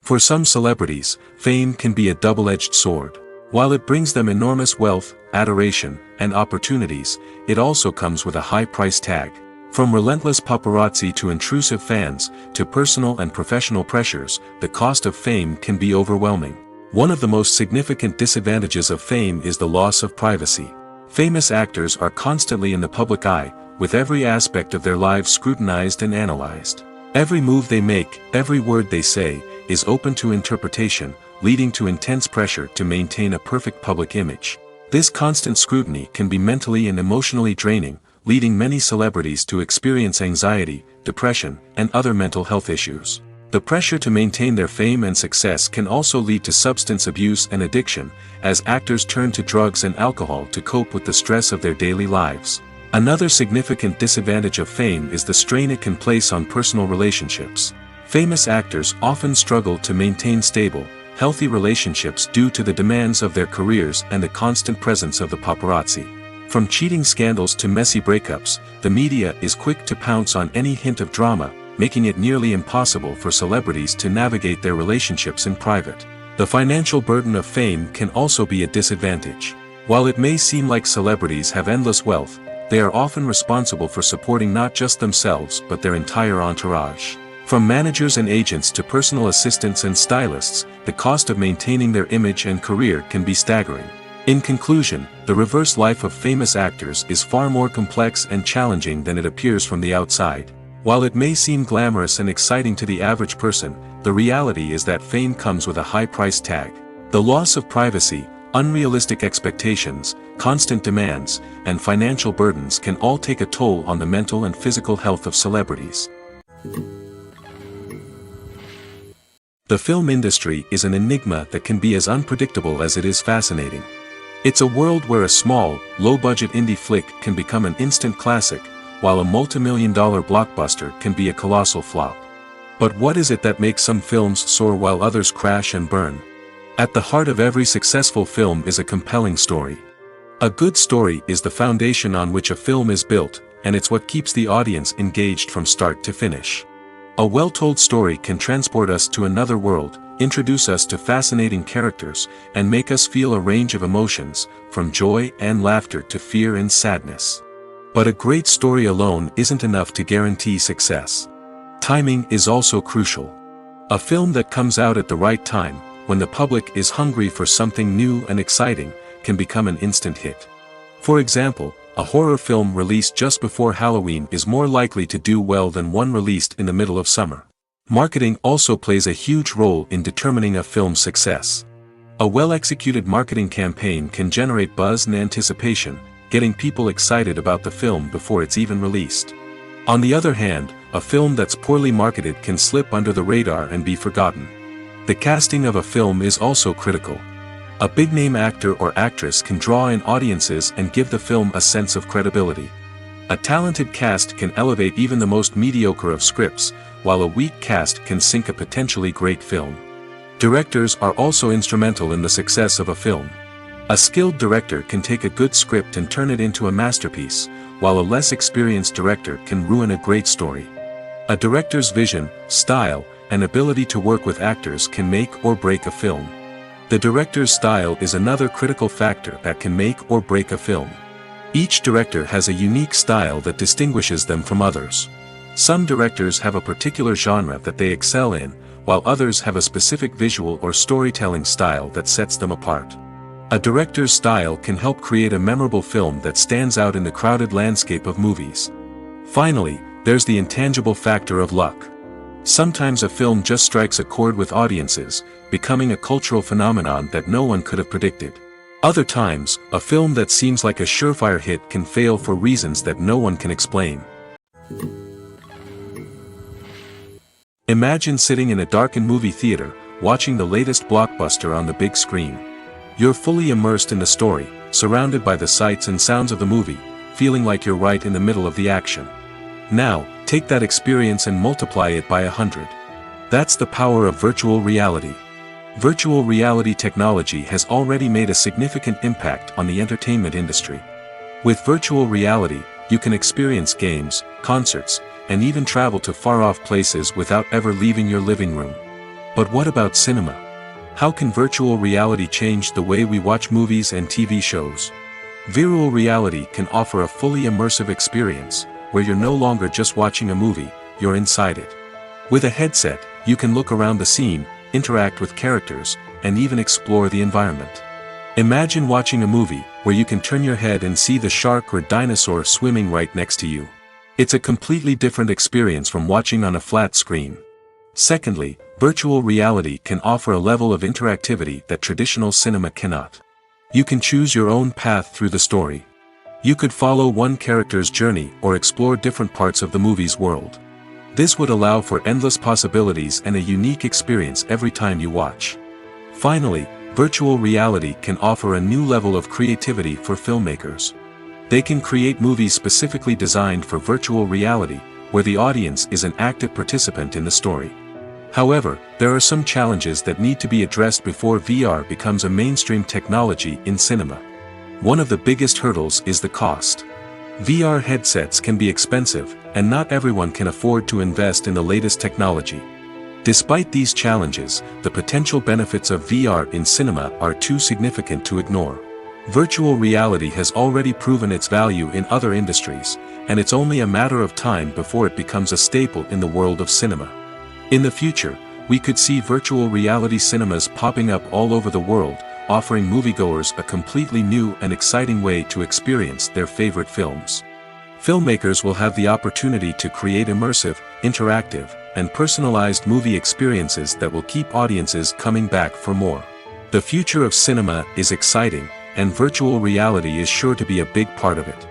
For some celebrities, fame can be a double-edged sword. While it brings them enormous wealth, adoration, and opportunities, it also comes with a high price tag. From relentless paparazzi to intrusive fans, to personal and professional pressures, the cost of fame can be overwhelming. One of the most significant disadvantages of fame is the loss of privacy. Famous actors are constantly in the public eye, with every aspect of their lives scrutinized and analyzed. Every move they make, every word they say, is open to interpretation, leading to intense pressure to maintain a perfect public image. This constant scrutiny can be mentally and emotionally draining, leading many celebrities to experience anxiety, depression, and other mental health issues. The pressure to maintain their fame and success can also lead to substance abuse and addiction, as actors turn to drugs and alcohol to cope with the stress of their daily lives. Another significant disadvantage of fame is the strain it can place on personal relationships. Famous actors often struggle to maintain stable, healthy relationships due to the demands of their careers and the constant presence of the paparazzi. From cheating scandals to messy breakups, the media is quick to pounce on any hint of drama, making it nearly impossible for celebrities to navigate their relationships in private. The financial burden of fame can also be a disadvantage. While it may seem like celebrities have endless wealth, they are often responsible for supporting not just themselves but their entire entourage. From managers and agents to personal assistants and stylists, the cost of maintaining their image and career can be staggering. In conclusion, the reverse life of famous actors is far more complex and challenging than it appears from the outside. While it may seem glamorous and exciting to the average person, the reality is that fame comes with a high price tag. The loss of privacy, unrealistic expectations, constant demands, and financial burdens can all take a toll on the mental and physical health of celebrities. The film industry is an enigma that can be as unpredictable as it is fascinating. It's a world where a small, low-budget indie flick can become an instant classic, while a multi-million-dollar blockbuster can be a colossal flop. But what is it that makes some films soar while others crash and burn? At the heart of every successful film is a compelling story. A good story is the foundation on which a film is built, and it's what keeps the audience engaged from start to finish. A well-told story can transport us to another world, introduce us to fascinating characters, and make us feel a range of emotions, from joy and laughter to fear and sadness. But a great story alone isn't enough to guarantee success. Timing is also crucial. A film that comes out at the right time, when the public is hungry for something new and exciting, can become an instant hit. For example, a horror film released just before Halloween is more likely to do well than one released in the middle of summer. Marketing also plays a huge role in determining a film's success. A well-executed marketing campaign can generate buzz and anticipation, getting people excited about the film before it's even released. On the other hand, a film that's poorly marketed can slip under the radar and be forgotten. The casting of a film is also critical. A big-name actor or actress can draw in audiences and give the film a sense of credibility. A talented cast can elevate even the most mediocre of scripts, while a weak cast can sink a potentially great film. Directors are also instrumental in the success of a film. A skilled director can take a good script and turn it into a masterpiece, while a less experienced director can ruin a great story. A director's vision, style, and ability to work with actors can make or break a film. The director's style is another critical factor that can make or break a film. Each director has a unique style that distinguishes them from others. Some directors have a particular genre that they excel in, while others have a specific visual or storytelling style that sets them apart. A director's style can help create a memorable film that stands out in the crowded landscape of movies. Finally, there's the intangible factor of luck. Sometimes a film just strikes a chord with audiences, becoming a cultural phenomenon that no one could have predicted. Other times, a film that seems like a surefire hit can fail for reasons that no one can explain. Imagine sitting in a darkened movie theater, watching the latest blockbuster on the big screen. You're fully immersed in the story, surrounded by the sights and sounds of the movie, feeling like you're right in the middle of the action. Now, take that experience and multiply it by 100. That's the power of virtual reality. Virtual reality technology has already made a significant impact on the entertainment industry. With virtual reality, you can experience games, concerts, and even travel to far-off places without ever leaving your living room. But what about cinema? How can virtual reality change the way we watch movies and TV shows? Virtual reality can offer a fully immersive experience, where you're no longer just watching a movie, you're inside it. With a headset, you can look around the scene, interact with characters, and even explore the environment. Imagine watching a movie where you can turn your head and see the shark or dinosaur swimming right next to you. It's a completely different experience from watching on a flat screen. Secondly, virtual reality can offer a level of interactivity that traditional cinema cannot. You can choose your own path through the story. You could follow one character's journey or explore different parts of the movie's world. This would allow for endless possibilities and a unique experience every time you watch. Finally, virtual reality can offer a new level of creativity for filmmakers. They can create movies specifically designed for virtual reality, where the audience is an active participant in the story. However, there are some challenges that need to be addressed before VR becomes a mainstream technology in cinema. One of the biggest hurdles is the cost. VR headsets can be expensive, and not everyone can afford to invest in the latest technology. Despite these challenges, the potential benefits of VR in cinema are too significant to ignore. Virtual reality has already proven its value in other industries, and it's only a matter of time before it becomes a staple in the world of cinema. In the future, we could see virtual reality cinemas popping up all over the world, offering moviegoers a completely new and exciting way to experience their favorite films. Filmmakers will have the opportunity to create immersive, interactive, and personalized movie experiences that will keep audiences coming back for more. The future of cinema is exciting, and virtual reality is sure to be a big part of it.